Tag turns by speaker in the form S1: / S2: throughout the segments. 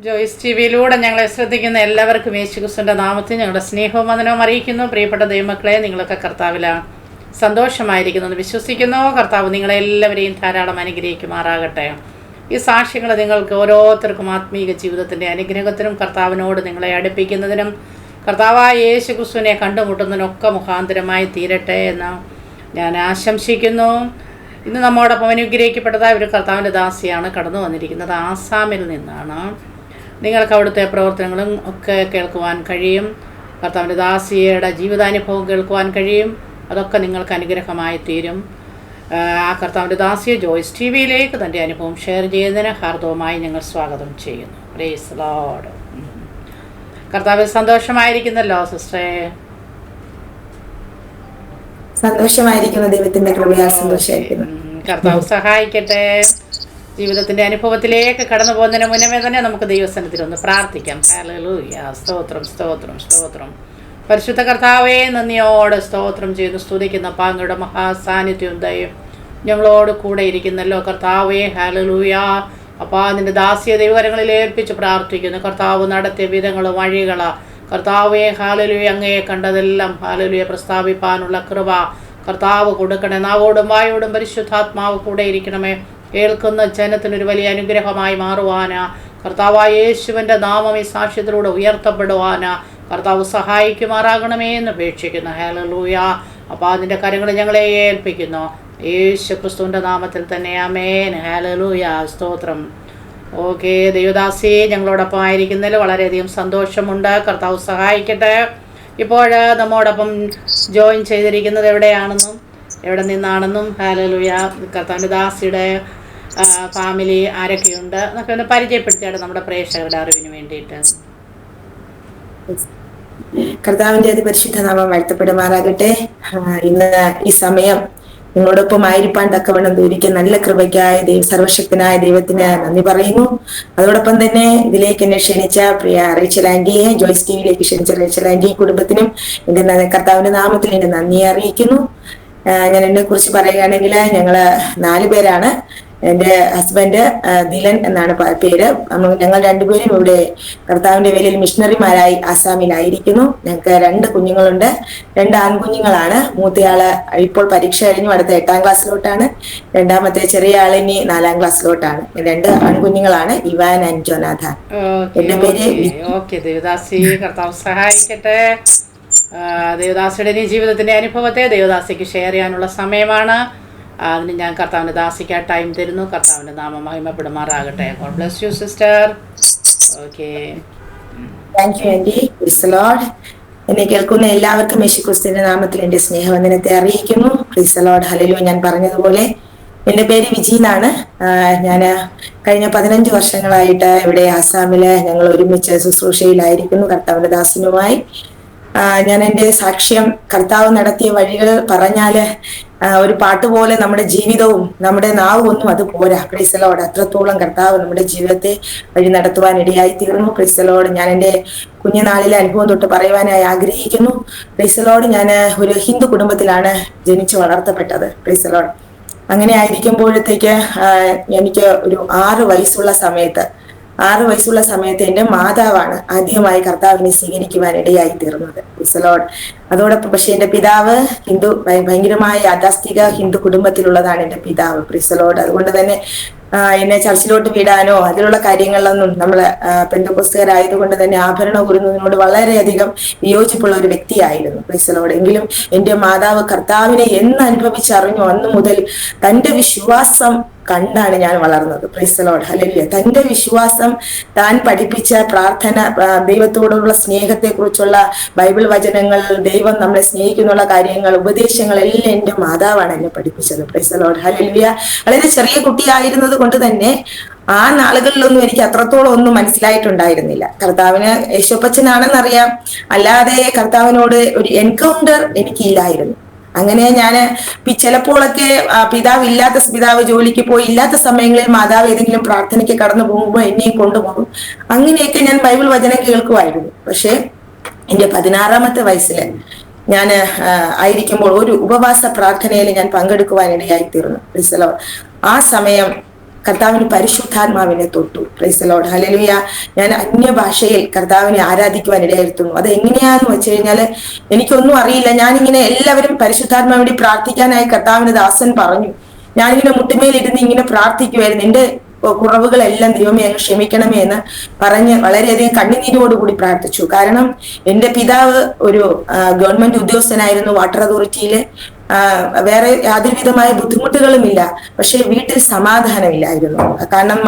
S1: Joyce T വിയിലൂടെ ഞങ്ങളെ ശ്രദ്ധിക്കുന്ന എല്ലാവർക്കും യേശുക്രിസ്തുവിൻ്റെ നാമത്തിൽ ഞങ്ങളുടെ സ്നേഹവും വന്ദനവും അറിയിക്കുന്നു. പ്രിയപ്പെട്ട ദൈവമക്കളെ, നിങ്ങളൊക്കെ കർത്താവിലാണ് സന്തോഷമായിരിക്കുന്നത് വിശ്വസിക്കുന്നു. കർത്താവ് നിങ്ങളെല്ലാവരെയും ധാരാളം അനുഗ്രഹിക്കുമാറാകട്ടെ. ഈ സാക്ഷ്യങ്ങൾ നിങ്ങൾക്ക് ഓരോരുത്തർക്കും ആത്മീക ജീവിതത്തിൻ്റെ അനുഗ്രഹത്തിനും കർത്താവിനോട് നിങ്ങളെ അടുപ്പിക്കുന്നതിനും കർത്താവായ യേശുക്രിസ്തുവിനെ കണ്ടുമുട്ടുന്നതിനൊക്കെ മുഖാന്തരമായി തീരട്ടെ എന്ന് ഞാൻ ആശംസിക്കുന്നു. ഇന്ന് നമ്മോടൊപ്പം അനുഗ്രഹിക്കപ്പെട്ടതായ ഒരു കർത്താവിൻ്റെ ദാസിയാണ് കടന്നു വന്നിരിക്കുന്നത്. ആസാമിൽ നിന്നാണ്. നിങ്ങൾക്ക് അവിടുത്തെ പ്രവർത്തനങ്ങളും ഒക്കെ കേൾക്കുവാൻ കഴിയും. കർത്താവിൻ്റെ ദാസിയുടെ ജീവിതാനുഭവം കേൾക്കുവാൻ കഴിയും. അതൊക്കെ നിങ്ങൾക്ക് അനുഗ്രഹമായി തീരും. ആ കർത്താവിൻ്റെ ദാസിയെ ജോയ്സ് ടി വിയിലേക്ക് തൻ്റെ അനുഭവം ഷെയർ ചെയ്യുന്നതിന് ഹാർദവമായി ഞങ്ങൾ സ്വാഗതം ചെയ്യുന്നു. Praise lord. കർത്താവിൽ സന്തോഷമായിരിക്കുന്നല്ലോ സിസ്റ്ററെ?
S2: സന്തോഷമായിരിക്കുന്നു. ദൈവത്തിന്റെ കൃപയാൽ സന്തോഷമായിരിക്കുന്നു.
S1: കർത്താവ് സഹായിക്കട്ടെ. ജീവിതത്തിന്റെ അനുഭവത്തിലേക്ക് കടന്നു പോകുന്നതിന് മുന്നമേ തന്നെ നമുക്ക് ദൈവസന്നിധിയിൽ ഒന്ന് പ്രാർത്ഥിക്കാം. ഹല്ലേലൂയ. സ്തോത്രം സ്തോത്രം സ്തോത്രം. പരിശുദ്ധ കർത്താവേ, നന്ദിയോടെ സ്തോത്രം ചെയ്യുന്നു. സ്തുതിക്കുന്ന അങ്ങയുടെ മഹാസാന്നിധ്യവും ദയയും ഞങ്ങളോട് കൂടെ ഇരിക്കുന്നല്ലോ കർത്താവേ. ഹല്ലേലൂയ. അപ്പോൾ നിന്റെ ദാസിയ ദൈവകരങ്ങളിൽ ഏൽപ്പിച്ച് പ്രാർത്ഥിക്കുന്നു. കർത്താവ് നടത്തിയ വിധങ്ങൾ വഴികൾ കർത്താവേ, ഹല്ലേലൂയ, അങ്ങയെ കണ്ടതെല്ലാം ഹല്ലേലൂയ പ്രസ്താവിപ്പാനുള്ള കൃപ കർത്താവ് കൊടുക്കണേ. നാവോടും വായോടും പരിശുദ്ധാത്മാവ് കൂടെ ഇരിക്കണമേ. കേൾക്കുന്ന ജനത്തിനൊരു വലിയ അനുഗ്രഹമായി മാറുവാനാ കർത്താവായ യേശുവിൻ്റെ നാമം ഈ സാക്ഷ്യത്തിലൂടെ ഉയർത്തപ്പെടുവാനാ കർത്താവ് സഹായിക്കുമാറാകണമേ എന്ന് അപേക്ഷിക്കുന്നു. ഹല്ലേലൂയ. അപ്പോൾ അതിൻ്റെ കാര്യങ്ങൾ ഞങ്ങളെ ഏൽപ്പിക്കുന്നു യേശു ക്രിസ്തുവിൻ്റെ നാമത്തിൽ തന്നെ. ആമേൻ. ഹല്ലേലൂയ. സ്തോത്രം. ഓക്കെ, ദൈവദാസി ഞങ്ങളോടൊപ്പം ആയിരിക്കുന്നതിൽ വളരെയധികം സന്തോഷമുണ്ട്. കർത്താവ് സഹായിക്കട്ടെ. ഇപ്പോൾ നമ്മോടൊപ്പം ജോയിൻ ചെയ്തിരിക്കുന്നത് എവിടെ നിന്നാണെന്നും ഹല്ലേലൂയ കർത്താവിൻ്റെ ദാസിയുടെ ഫാമിലി ആരൊക്കെയുണ്ട് എന്നൊക്കെ ഒന്ന് പരിചയപ്പെടുത്തിയാണ് നമ്മുടെ പ്രേക്ഷകരുടെ അറിവിന് വേണ്ടിയിട്ട്.
S2: കർത്താവിന്റെ അതിപരിശുദ്ധ നാമം വാഴ്ത്തപ്പെടുമാറാകട്ടെ. ഇന്ന് ഈ സമയം നിങ്ങളോടൊപ്പം ആയിരിക്കാൻ തക്കവണ്ണം ദൂരിക്കാൻ നല്ല കൃപയ്ക്കായ സർവശക്തനായ ദൈവത്തിന് നന്ദി പറയുന്നു. അതോടൊപ്പം തന്നെ ഇതിലേക്ക് എന്നെ ക്ഷണിച്ച പ്രിയ റേച്ചൽ ആന്റിയെ, ജോയ്സ് ടി വിയിലേക്ക് ക്ഷണിച്ച റേച്ചൽ ആന്റി കുടുംബത്തിനും എന്റെ കർത്താവിന്റെ നാമത്തിൽ എന്റെ നന്ദിയെ അറിയിക്കുന്നു. ഞാൻ എന്നെ കുറിച്ച് പറയുകയാണെങ്കിൽ ഞങ്ങള് 4 പേരാണ്. എൻ്റെ ഹസ്ബൻഡ് ദിലൻ എന്നാണ് പേര്. ഞങ്ങൾ രണ്ടുപേരും ഇവിടെ കർത്താവിന്റെ വേലയിൽ മിഷണറിമാരായി ആസാമിലായിരിക്കുന്നു. ഞങ്ങൾക്ക് 2 കുഞ്ഞുങ്ങളുണ്ട്. 2 ആൺകുഞ്ഞുങ്ങളാണ്. മൂത്തയാള് ഇപ്പോൾ പരീക്ഷ കഴിഞ്ഞു, അടുത്ത 8ാം ക്ലാസ്സിലോട്ടാണ്. രണ്ടാമത്തെ ചെറിയ ആൾ ഇനി 4ാം ക്ലാസ്സിലോട്ടാണ്. 2 ആൺകുഞ്ഞുങ്ങളാണ്, ഇവാൻ ആൻഡ് ജോനാഥാൻ. എന്റെ പേര്.
S1: ദേവദാസി കർത്താവ് സഹായിക്കട്ടെ. ദേവദാസിയുടെ ജീവിതത്തിന്റെ അനുഭവത്തെ ദേവദാസിക്ക് ഷെയർ ചെയ്യാനുള്ള സമയമാണ്. അതിന് ഞാൻ കർത്താവിൻ്റെ ദാസിക്ക് ടൈം തരുന്നു. കർത്താവിൻ്റെ നാമം മഹിമപ്പെടുമാറാകട്ടെ. God bless you sister. Okay,
S2: thank you aunty. Praise the Lord. എന്നെ കേൾക്കുന്ന എല്ലാവർക്കും യേശുക്രിസ്തുവിന്റെ നാമത്തിൽ എന്റെ സ്നേഹവന്ദനത്തെ അറിയിക്കുന്നു. Praise the Lord. ഹല്ലേലൂയ. ഞാൻ പറഞ്ഞതുപോലെ എന്റെ പേര് വിജി എന്നാണ്. ഞാൻ കഴിഞ്ഞ 15 വർഷങ്ങളായിട്ട് ഇവിടെ ആസാമില് ഞങ്ങൾ ഒരുമിച്ച് ശുശ്രൂഷയിലായിരിക്കുന്നു കർത്താവിന്റെ ദാസനുമായി. ഞാൻ എൻ്റെ സാക്ഷ്യം കർത്താവ് നടത്തിയ വഴികൾ പറഞ്ഞാല് ഒരു പാട്ടുപോലെ നമ്മുടെ ജീവിതവും നമ്മുടെ നാവും ഒന്നും അത് പോരാ. Price the Lord. അത്രത്തോളം കർത്താവ് നമ്മുടെ ജീവിതത്തെ വഴി നടത്തുവാൻ ഇടയായി തീർന്നു. Price the Lord. ഞാൻ എൻ്റെ കുഞ്ഞുനാളിലെ അനുഭവം തൊട്ട് പറയുവാനായി ആഗ്രഹിക്കുന്നു. Price the Lord. ഞാൻ ഒരു ഹിന്ദു കുടുംബത്തിലാണ് ജനിച്ചു വളർത്തപ്പെട്ടത്. Price the Lord. അങ്ങനെ ആയിരിക്കുമ്പോഴത്തേക്ക് എനിക്ക് ഒരു 6 വയസ്സുള്ള സമയത്ത് എൻ്റെ മാതാവാണ് ആദ്യമായി കർത്താവിനെ സ്വീകരിക്കുവാൻ ഇടയായി തീർന്നത്. Price the Lord. അതോടൊപ്പം പക്ഷെ എൻ്റെ പിതാവ് ഭയങ്കരമായ യാഥാസ്ഥിക ഹിന്ദു കുടുംബത്തിലുള്ളതാണ് എൻ്റെ പിതാവ്. Price the Lord. അതുകൊണ്ട് തന്നെ എന്നെ ചർച്ചിലോട്ട് വിടാനോ അതിലുള്ള കാര്യങ്ങളിലൊന്നും നമ്മള് പെന്തക്കോസ്തുകാരായതുകൊണ്ട് തന്നെ ആഭരണം ഉരുന്നതിനോട് വളരെയധികം വിയോജിപ്പുള്ള ഒരു വ്യക്തിയായിരുന്നു. Price the Lord. എങ്കിലും എൻ്റെ മാതാവ് കർത്താവിനെ എന്ന് അനുഭവിച്ചറിഞ്ഞു അന്നു മുതൽ തന്റെ വിശ്വാസം കണ്ടാണ് ഞാൻ വളർന്നത്. Price the Lord. ഹല്ലേലൂയ. തന്റെ വിശ്വാസം, താൻ പഠിപ്പിച്ച പ്രാർത്ഥന, ദൈവത്തോടുള്ള സ്നേഹത്തെ കുറിച്ചുള്ള ബൈബിൾ വചനങ്ങൾ, ദൈവം നമ്മളെ സ്നേഹിക്കുന്നുള്ള കാര്യങ്ങൾ, ഉപദേശങ്ങളെല്ലാം എൻ്റെ മാതാവാണ് എന്നെ പഠിപ്പിച്ചത്. Price the Lord. ഹല്ലേലൂയ. വളരെ ചെറിയ കുട്ടിയായിരുന്നത് കൊണ്ട് തന്നെ ആ നാളുകളിലൊന്നും എനിക്ക് അത്രത്തോളം ഒന്നും മനസ്സിലായിട്ടുണ്ടായിരുന്നില്ല. കർത്താവിന് യേശുപ്പച്ചനാണെന്നറിയാം, അല്ലാതെ കർത്താവിനോട് ഒരു എൻകൗണ്ടർ എനിക്കില്ലായിരുന്നു. അങ്ങനെ ഞാൻ ചിലപ്പോഴൊക്കെ പിതാവ് ജോലിക്ക് പോയി ഇല്ലാത്ത സമയങ്ങളിൽ മാതാവ് ഏതെങ്കിലും പ്രാർത്ഥനയ്ക്ക് കടന്നു പോകുമ്പോൾ എന്നെയും കൊണ്ടുപോകും. അങ്ങനെയൊക്കെ ഞാൻ ബൈബിൾ വചനം കേൾക്കുമായിരുന്നു. പക്ഷെ എൻ്റെ 16ാമത്തെ വയസ്സില് ഞാൻ ആയിരിക്കുമ്പോൾ ഒരു ഉപവാസ പ്രാർത്ഥനയിൽ ഞാൻ പങ്കെടുക്കുവാനിടയായി തീർന്നു. ആ സമയം കർത്താവിന് പരിശുദ്ധാത്മാവിനെ തൊട്ടു. Price the Lord, hallelujah. ഞാൻ അന്യഭാഷയിൽ കർത്താവിനെ ആരാധിക്കുവാൻ ഇടയായിരുന്നു. അത് എങ്ങനെയാന്ന് വെച്ച് കഴിഞ്ഞാല് എനിക്കൊന്നും അറിയില്ല. ഞാനിങ്ങനെ എല്ലാവരും പരിശുദ്ധാത്മാവിന് വേണ്ടി പ്രാർത്ഥിക്കാനായി കർത്താവിന് ദാസൻ പറഞ്ഞു. ഞാനിങ്ങനെ മുട്ടുമേലിരുന്ന് ഇങ്ങനെ പ്രാർത്ഥിക്കുമായിരുന്നു. എന്റെ കുറവുകളെല്ലാം ദൈവമേ അങ്ങ് ക്ഷമിക്കണമേ എന്ന് പറഞ്ഞ് വളരെയധികം കണ്ണുനീരോടുകൂടി പ്രാർത്ഥിച്ചു. കാരണം എന്റെ പിതാവ് ഒരു ഗവൺമെന്റ് ഉദ്യോഗസ്ഥനായിരുന്നു, വാട്ടർ അതോറിറ്റിയിലെ. വേറെ യാതൊരു വിധമായ ബുദ്ധിമുട്ടുകളുമില്ല. പക്ഷെ വീട്ടിൽ സമാധാനമില്ലായിരുന്നു. കാരണം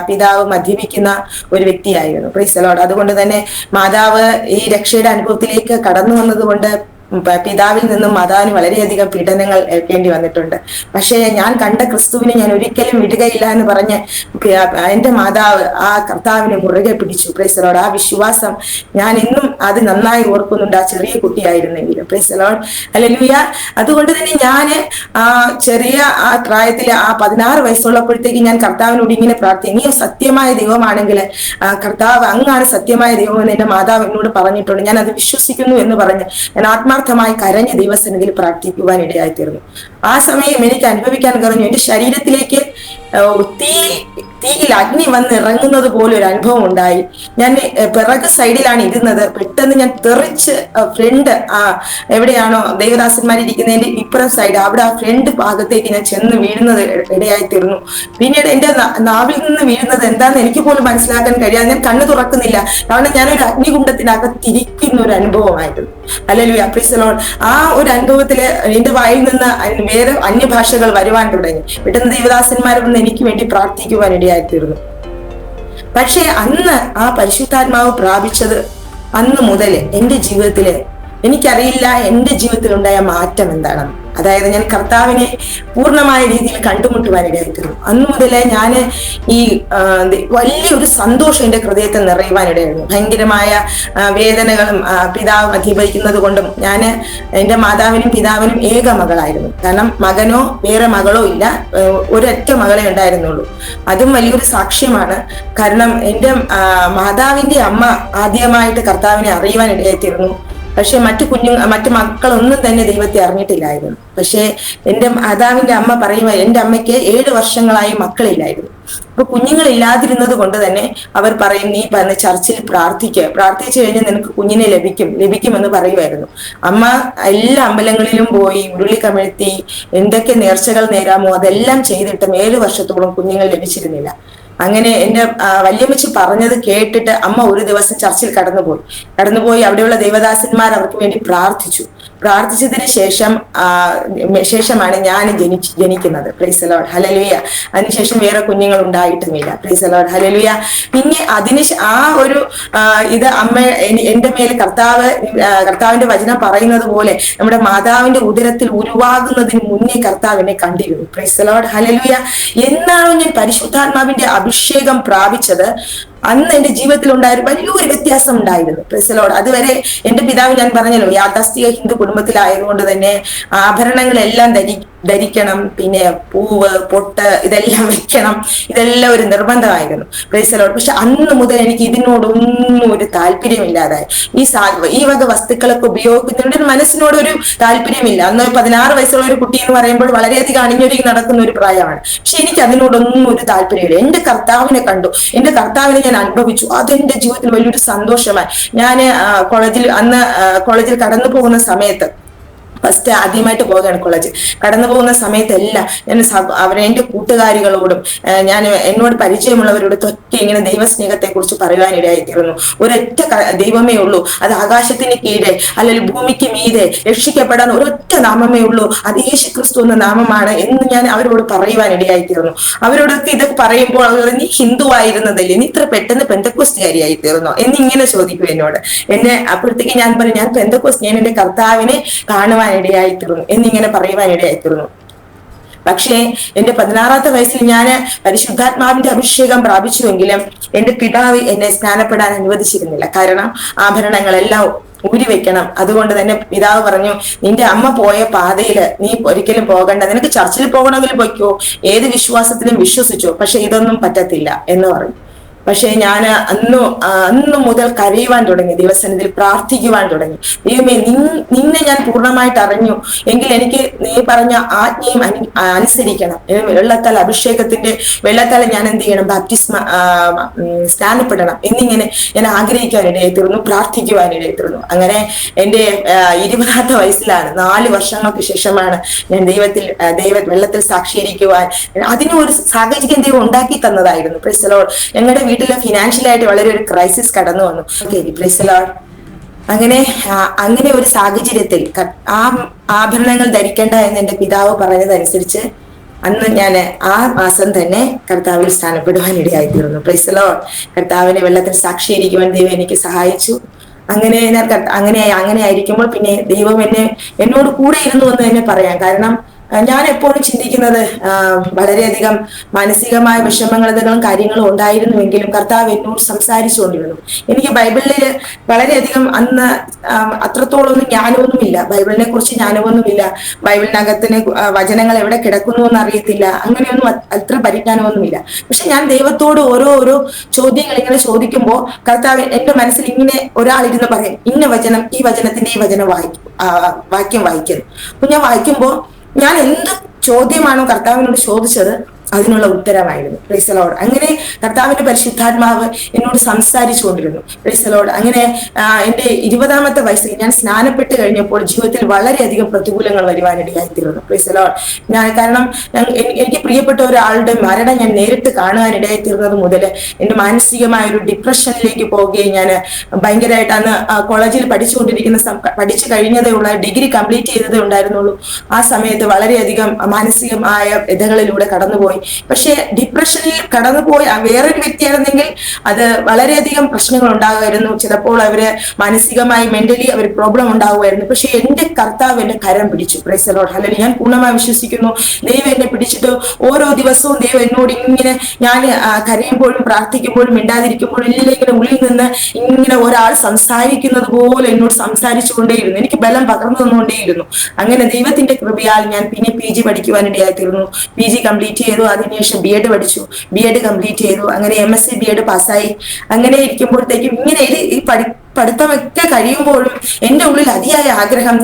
S2: പിതാവ് മദ്യപിക്കുന്ന ഒരു വ്യക്തിയായിരുന്നു. Price the Lord. അതുകൊണ്ട് തന്നെ മാതാവ് ഈ രക്ഷയുടെ അനുഭവത്തിലേക്ക് കടന്നു വന്നതുകൊണ്ട് പിതാവിൽ നിന്നും മാതാവിന് വളരെയധികം പീഡനങ്ങൾ ഏൽക്കേണ്ടി വന്നിട്ടുണ്ട്. പക്ഷേ ഞാൻ കണ്ട ക്രിസ്തുവിനെ ഞാൻ ഒരിക്കലും വിടുകയില്ല എന്ന് പറഞ്ഞ് എന്റെ മാതാവ് ആ കർത്താവിനെ മുറുകെ പിടിച്ചു. Praise the Lord. ആ വിശ്വാസം ഞാൻ ഇന്നും അത് നന്നായി ഓർക്കുന്നുണ്ട്, ആ ചെറിയ കുട്ടിയായിരുന്നെങ്കിലും. Praise the Lord, hallelujah. അതുകൊണ്ട് തന്നെ ഞാൻ ആ ചെറിയ ആ പ്രായത്തിൽ ആ 16 വയസ്സുള്ളപ്പോഴത്തേക്ക് ഞാൻ കർത്താവിനോട് ഇങ്ങനെ പ്രാർത്ഥിക്കും, നീ സത്യമായ ദൈവമാണെങ്കിൽ കർത്താവ് അങ്ങാണ് സത്യമായ ദൈവം എന്ന് എന്റെ മാതാവ് എന്നോട് പറഞ്ഞിട്ടുണ്ട്, ഞാൻ അത് വിശ്വസിക്കുന്നു എന്ന് പറഞ്ഞ് ഞാൻ ആത്മാർത്ഥമായി കരഞ്ഞ ദൈവസന്നിധിയിൽ പ്രാർത്ഥിക്കുവാൻ ഇടയായിത്തീർന്നു. ആ സമയം എനിക്ക് അനുഭവിക്കാൻ കഴിഞ്ഞു, എന്റെ ശരീരത്തിലേക്ക് തീയിൽ അഗ്നി വന്ന് ഇറങ്ങുന്നത് പോലെ ഒരു അനുഭവം ഉണ്ടായി. ഞാൻ പിറക് സൈഡിലാണ് ഇരുന്നത്. പെട്ടെന്ന് ഞാൻ തെറിച്ച് ഫ്രണ്ട് എവിടെയാണോ ദേവദാസന്മാരിരിക്കുന്നതിന്റെ ഇപ്പുറം സൈഡ്, അവിടെ ആ ഫ്രണ്ട് ഭാഗത്തേക്ക് ഞാൻ ചെന്ന് വീഴുന്നത് ഇടയായിത്തീർന്നു. പിന്നീട് എന്റെ നാവിൽ നിന്ന് വീഴുന്നത് എന്താണെന്ന് എനിക്ക് പോലും മനസ്സിലാക്കാൻ കഴിയാതെ ഞാൻ കണ്ണു തുറക്കുന്നില്ല. കാരണം ഞാനൊരു അഗ്നികുണ്ഡത്തിനകത്തിരിക്കുന്ന ഒരു അനുഭവമായിരുന്നു. Hallelujah, praise the Lord. ആ ഒരു അനുഭവത്തില് എന്റെ വായിൽ നിന്ന് വേറെ അന്യഭാഷകൾ വരുവാൻ തുടങ്ങി. പെട്ടെന്ന് ദേവദാസന്മാർ വന്ന് എനിക്ക് വേണ്ടി പ്രാർത്ഥിക്കുവാൻ ഇടയായിത്തീർന്നു. പക്ഷേ അന്ന് ആ പരിശുദ്ധാത്മാവ് പ്രാപിച്ചത് അന്ന് മുതൽ എന്റെ ജീവിതത്തില് എനിക്കറിയില്ല എന്റെ ജീവിതത്തിൽ ഉണ്ടായ മാറ്റം എന്താണെന്ന്. അതായത് ഞാൻ കർത്താവിനെ പൂർണ്ണമായ രീതിയിൽ കണ്ടുമുട്ടുവാൻ ഇടയായിത്തീർന്നു. അന്നു മുതലേ ഞാൻ ഈ വലിയൊരു സന്തോഷം എന്റെ ഹൃദയത്തിൽ നിറയുവാനിടയായിരുന്നു. ഭയങ്കരമായ വേദനകളും പിതാവ് മദ്യപിക്കുന്നത് കൊണ്ടും ഞാൻ എന്റെ മാതാവിനും പിതാവിനും ഏക മകളായിരുന്നു. കാരണം മകനോ വേറെ മകളോ ഇല്ല, ഒരൊറ്റ മകളെ ഉണ്ടായിരുന്നുള്ളൂ. അതും വലിയൊരു സാക്ഷ്യമാണ്. കാരണം എന്റെ മാതാവിന്റെ അമ്മ ആദ്യമായിട്ട് കർത്താവിനെ അറിയുവാൻ ഇടയായിത്തീർന്നു. പക്ഷെ മറ്റു മക്കളൊന്നും തന്നെ ദൈവത്തെ അറിഞ്ഞിട്ടില്ലായിരുന്നു. പക്ഷെ എന്റെ മാതാവിന്റെ അമ്മ പറയുക, എന്റെ അമ്മയ്ക്ക് 7 വർഷങ്ങളായി മക്കളില്ലായിരുന്നു. അപ്പൊ കുഞ്ഞുങ്ങളില്ലാതിരുന്നത് കൊണ്ട് തന്നെ അവർ പറയും, നീ പറഞ്ഞ ചർച്ചിൽ പ്രാർത്ഥിച്ചു കഴിഞ്ഞാൽ നിനക്ക് കുഞ്ഞിനെ ലഭിക്കുമെന്ന് പറയുമായിരുന്നു. അമ്മ എല്ലാ അമ്പലങ്ങളിലും പോയി ഉരുളി കമിഴ്ത്തി എന്തൊക്കെ നേർച്ചകൾ നേരാമോ അതെല്ലാം ചെയ്തിട്ടും 7 വർഷത്തോളം കുഞ്ഞുങ്ങൾ ലഭിച്ചിരുന്നില്ല. അങ്ങനെ എന്റെ വല്യമ്മച്ചി പറഞ്ഞത് കേട്ടിട്ട് അമ്മ ഒരു ദിവസം ചർച്ചിൽ കടന്നുപോയി അവിടെയുള്ള ദേവദാസന്മാർ അവർക്ക് വേണ്ടി പ്രാർത്ഥിച്ചതിന് ശേഷമാണ് ഞാൻ ജനിക്കുന്നത്. Praise the Lord, hallelujah. അതിനുശേഷം വേറെ കുഞ്ഞുങ്ങൾ ഉണ്ടായിട്ടുമില്ല. Praise the Lord, hallelujah. പിന്നെ ആ ഒരു ഇത് എന്റെ മേൽ കർത്താവിന്റെ വചനം പറയുന്നത് പോലെ നമ്മുടെ മാതാവിന്റെ ഉദരത്തിൽ ഉരുവാകുന്നതിന് മുന്നേ കർത്താവിനെ കണ്ടിരുന്നു. Price the Lord, hallelujah. എന്നാണോ ഞാൻ പരിശുദ്ധാത്മാവിന്റെ അഭിഷേകം പ്രാപിച്ചത്, അന്ന് എന്റെ ജീവിതത്തിൽ ഉണ്ടായ വലിയൊരു വ്യത്യാസം ഉണ്ടായിരുന്നു. Price the Lord. അതുവരെ എന്റെ പിതാവ്, ഞാൻ പറഞ്ഞല്ലോ, യാഥാസ്ഥിക ഹിന്ദു കുടുംബത്തിലായതുകൊണ്ട് തന്നെ ആഭരണങ്ങളെല്ലാം ധരിക്കണം, പിന്നെ പൂവ് പൊട്ട് ഇതെല്ലാം വെക്കണം, ഇതെല്ലാം ഒരു നിർബന്ധമായിരുന്നു. Price the Lord. പക്ഷെ അന്ന് മുതൽ എനിക്ക് ഇതിനോടൊന്നും ഒരു താല്പര്യമില്ലാതായി. ഈ വക വസ്തുക്കളൊക്കെ ഉപയോഗിക്കുന്നതിന്റെ ഒരു മനസ്സിനോടൊരു താല്പര്യമില്ല. അന്ന് 16 വയസ്സുള്ള ഒരു കുട്ടി എന്ന് പറയുമ്പോൾ വളരെയധികം അണിഞ്ഞൊരുങ്ങി നടക്കുന്ന ഒരു പ്രായമാണ്. പക്ഷെ എനിക്ക് അതിനോടൊന്നും ഒരു താല്പര്യമില്ല. എന്റെ കർത്താവിനെ കണ്ടു, എന്റെ കർത്താവിനെ ഞാൻ അനുഭവിച്ചു. അതെന്റെ ജീവിതത്തിൽ വലിയൊരു സന്തോഷമായി. ഞാൻ കോളേജിൽ കടന്നു പോകുന്ന സമയത്ത്, ഫസ്റ്റ് ആദ്യമായിട്ട് പോവുകയാണ് കോളേജ്, കടന്നു പോകുന്ന സമയത്തെല്ലാം ഞാൻ എന്റെ കൂട്ടുകാരികളോടും എന്നോട് പരിചയമുള്ളവരോടൊക്കെ ഇങ്ങനെ ദൈവസ്നേഹത്തെ കുറിച്ച് പറയുവാനിടയായിത്തീർന്നു. ഒരൊറ്റ ദൈവമേ ഉള്ളൂ, അത് ആകാശത്തിന് കീഴെ അല്ലെങ്കിൽ ഭൂമിക്ക് മീതെ രക്ഷിക്കപ്പെടാൻ ഒരൊറ്റ നാമമേ ഉള്ളൂ, അത് യേശു ക്രിസ്തു എന്ന നാമമാണ് എന്ന് ഞാൻ അവരോട് പറയുവാനിടയായിത്തീർന്നു. അവരോടൊക്കെ ഇതൊക്കെ പറയുമ്പോൾ അവർ, നീ ഹിന്ദു ആയിരുന്നതല്ലേ, നീ ഇത്ര പെട്ടെന്ന് പെന്തക്കോസ്തുകാരിയായി തീർന്നോ എന്നിങ്ങനെ ചോദിക്കും എന്നോട്. അപ്പോഴത്തേക്ക് ഞാൻ പറയും, ഞാൻ പെന്തക്കോസ്ത്, ഞാൻ എന്റെ കർത്താവിനെ കാണുവാൻ ഇടയായിത്തീർന്നു എന്നിങ്ങനെ പറയുവാൻ ഇടയായിത്തീർന്നു. പക്ഷേ എന്റെ 16ാമത്തെ വയസ്സിൽ ഞാൻ പരിശുദ്ധാത്മാവിന്റെ അഭിഷേകം പ്രാപിച്ചുവെങ്കിലും എന്റെ പിതാവ് എന്നെ സ്നാനപ്പെടാൻ അനുവദിച്ചിരുന്നില്ല. കാരണം ആഭരണങ്ങളെല്ലാം ഊരിവെക്കണം. അതുകൊണ്ട് തന്നെ പിതാവ് പറഞ്ഞു, നിന്റെ അമ്മ പോയ പാതയിൽ നീ ഒരിക്കലും പോകണ്ട, നിനക്ക് ചർച്ചിൽ പോകണമെങ്കിൽ പോയിക്കോ, ഏത് വിശ്വാസത്തിലും വിശ്വസിച്ചോ, പക്ഷെ ഇതൊന്നും പറ്റത്തില്ല എന്ന് പറഞ്ഞു. പക്ഷെ ഞാൻ അന്ന് മുതൽ കരയുവാൻ തുടങ്ങി, ദൈവസന്നിധിയിൽ പ്രാർത്ഥിക്കുവാൻ തുടങ്ങി. ദൈവമേ, നിന്നെ ഞാൻ പൂർണ്ണമായിട്ട് അറിഞ്ഞു എങ്കിൽ എനിക്ക് നീ പറഞ്ഞ ആജ്ഞയും അനുസരിക്കണം. വെള്ളത്താൽ അഭിഷേകത്തിന്റെ വെള്ളത്താൽ ഞാൻ എന്ത് ചെയ്യണം? സ്നാനപ്പെടണം എന്നിങ്ങനെ ഞാൻ ആഗ്രഹിക്കാനിടയായി തീർന്നു, പ്രാർത്ഥിക്കുവാനിടയായി തീർന്നു. അങ്ങനെ എന്റെ 20ാമത്തെ വയസ്സിലാണ്, 4 വർഷങ്ങൾക്ക് ശേഷമാണ് ഞാൻ വെള്ളത്തിൽ സാക്ഷീകരിക്കുവാൻ അതിന് ഒരു സാഹചര്യം ദൈവം ഉണ്ടാക്കി തന്നതായിരുന്നു. Price the Lord. ഞങ്ങളുടെ വീട്ടില് ഫിനാൻഷ്യലായിട്ട് വളരെ ഒരു ക്രൈസിസ് കടന്നു വന്നു. Praise the Lord. അങ്ങനെ ഒരു സാഹചര്യത്തിൽ ആ ആഭരണങ്ങൾ ധരിക്കേണ്ട എന്ന് എന്റെ പിതാവ് പറഞ്ഞതനുസരിച്ച് അന്ന് ഞാൻ ആ മാസം തന്നെ കർത്താവിൽ സ്ഥാനപ്പെടുവാൻ ഇടയായിത്തീർന്നു. Praise the Lord. കർത്താവിനെ വെള്ളത്തിൽ സാക്ഷീകരിക്കുവാൻ ദൈവം എനിക്ക് സഹായിച്ചു. അങ്ങനെ ആയിരിക്കുമ്പോൾ പിന്നെ ദൈവം എന്നോട് കൂടെ ഇരുന്നു എന്ന് തന്നെ പറയാം. കാരണം ഞാൻ എപ്പോഴും ചിന്തിക്കുന്നത് വളരെയധികം മാനസികമായ വിഷമങ്ങളും കാര്യങ്ങളും ഉണ്ടായിരുന്നുവെങ്കിലും കർത്താവ് എന്നോട് സംസാരിച്ചുകൊണ്ടിരുന്നു. എനിക്ക് ബൈബിളിൽ വളരെയധികം അന്ന് അത്രത്തോളമൊന്നും ജ്ഞാനമൊന്നുമില്ല, ബൈബിളിനെ കുറിച്ച് ജ്ഞാനമൊന്നുമില്ല, ബൈബിളിനകത്തിന് വചനങ്ങൾ എവിടെ കിടക്കുന്നു എന്ന് അറിയത്തില്ല, അങ്ങനെയൊന്നും അത്ര പരിജ്ഞാനമൊന്നുമില്ല. പക്ഷെ ഞാൻ ദൈവത്തോട് ഓരോ ചോദ്യങ്ങൾ ഇങ്ങനെ ചോദിക്കുമ്പോൾ കർത്താവ് എന്റെ മനസ്സിൽ ഇങ്ങനെ ഒരാളിരുന്ന് പറയും, ഇന്ന വചനം, ഈ വചനത്തിന്റെ ഈ വാക്യം വായിക്കുന്നു. അപ്പൊ ഞാൻ വായിക്കുമ്പോൾ ഞാൻ എന്ത് ചോദ്യമാണോ കർത്താവിനോട് ചോദിച്ചത് അതിനുള്ള ഉത്തരമായിരുന്നു. Price the Lord. അങ്ങനെ കർത്താവിന്റെ പരിശുദ്ധാത്മാവ് എന്നോട് സംസാരിച്ചുകൊണ്ടിരുന്നു. Price the Lord. അങ്ങനെ എന്റെ 20ാമത്തെ വയസ്സിൽ ഞാൻ സ്നാനപ്പെട്ട് കഴിഞ്ഞപ്പോൾ ജീവിതത്തിൽ വളരെയധികം പ്രതികൂലങ്ങൾ വരുവാനിടയായിത്തീർന്നു. Price the Lord. കാരണം എനിക്ക് പ്രിയപ്പെട്ട ഒരാളുടെ മരണം ഞാൻ നേരിട്ട് കാണുവാനിടയായിത്തീർന്നത് മുതൽ എന്റെ മാനസികമായ ഒരു ഡിപ്രഷനിലേക്ക് പോവുകയും ഞാൻ ഭയങ്കരമായിട്ട് അന്ന് കോളേജിൽ പഠിച്ചു കഴിഞ്ഞതേ ഉള്ള, ഡിഗ്രി കംപ്ലീറ്റ് ചെയ്തതേ ഉണ്ടായിരുന്നുള്ളൂ. ആ സമയത്ത് വളരെയധികം മാനസികമായ വ്യതകളിലൂടെ കടന്നുപോയി. പക്ഷെ ഡിപ്രഷനിൽ കടന്നുപോയി വേറൊരു വ്യക്തിയായിരുന്നെങ്കിൽ അത് വളരെയധികം പ്രശ്നങ്ങൾ ഉണ്ടാകുമായിരുന്നു. ചിലപ്പോൾ അവര് മാനസികമായി മെന്റലി അവർ പ്രോബ്ലം ഉണ്ടാകുമായിരുന്നു. പക്ഷെ എന്റെ കർത്താവ് എന്റെ കരം പിടിച്ചു. Praise the Lord. ഹല്ലേലൂയ. ഞാൻ പൂർണ്ണമായി വിശ്വസിക്കുന്നു ദൈവം എന്നെ പിടിച്ചിട്ട് ഓരോ ദിവസവും ദൈവം എന്നോട് ഇങ്ങനെ, ഞാൻ കരയുമ്പോഴും പ്രാർത്ഥിക്കുമ്പോഴും മിണ്ടാതിരിക്കുമ്പോഴും ഇങ്ങനെ ഉള്ളിൽ നിന്ന് ഇങ്ങനെ ഒരാൾ സംസാരിക്കുന്നത് പോലെ എന്നോട് സംസാരിച്ചു കൊണ്ടേയിരുന്നു. എനിക്ക് ബലം പകർന്നു തന്നുകൊണ്ടേയിരുന്നു. അങ്ങനെ ദൈവത്തിന്റെ കൃപയാൽ ഞാൻ പിന്നെ PG പഠിക്കുവാനിടയായിത്തീർന്നു. PG കംപ്ലീറ്റ് ചെയ്തു. അതിനുശേഷം BEd പഠിച്ചു, BEd കംപ്ലീറ്റ് ചെയ്തു. അങ്ങനെ MSc BEd പാസ്സായി. അങ്ങനെ ഇരിക്കുമ്പോഴത്തേക്കും ഇങ്ങനെ ഈ പഠിത്തമൊക്കെ കഴിയുമ്പോഴും എന്റെ ഉള്ളിൽ അതിയായ ആഗ്രഹം,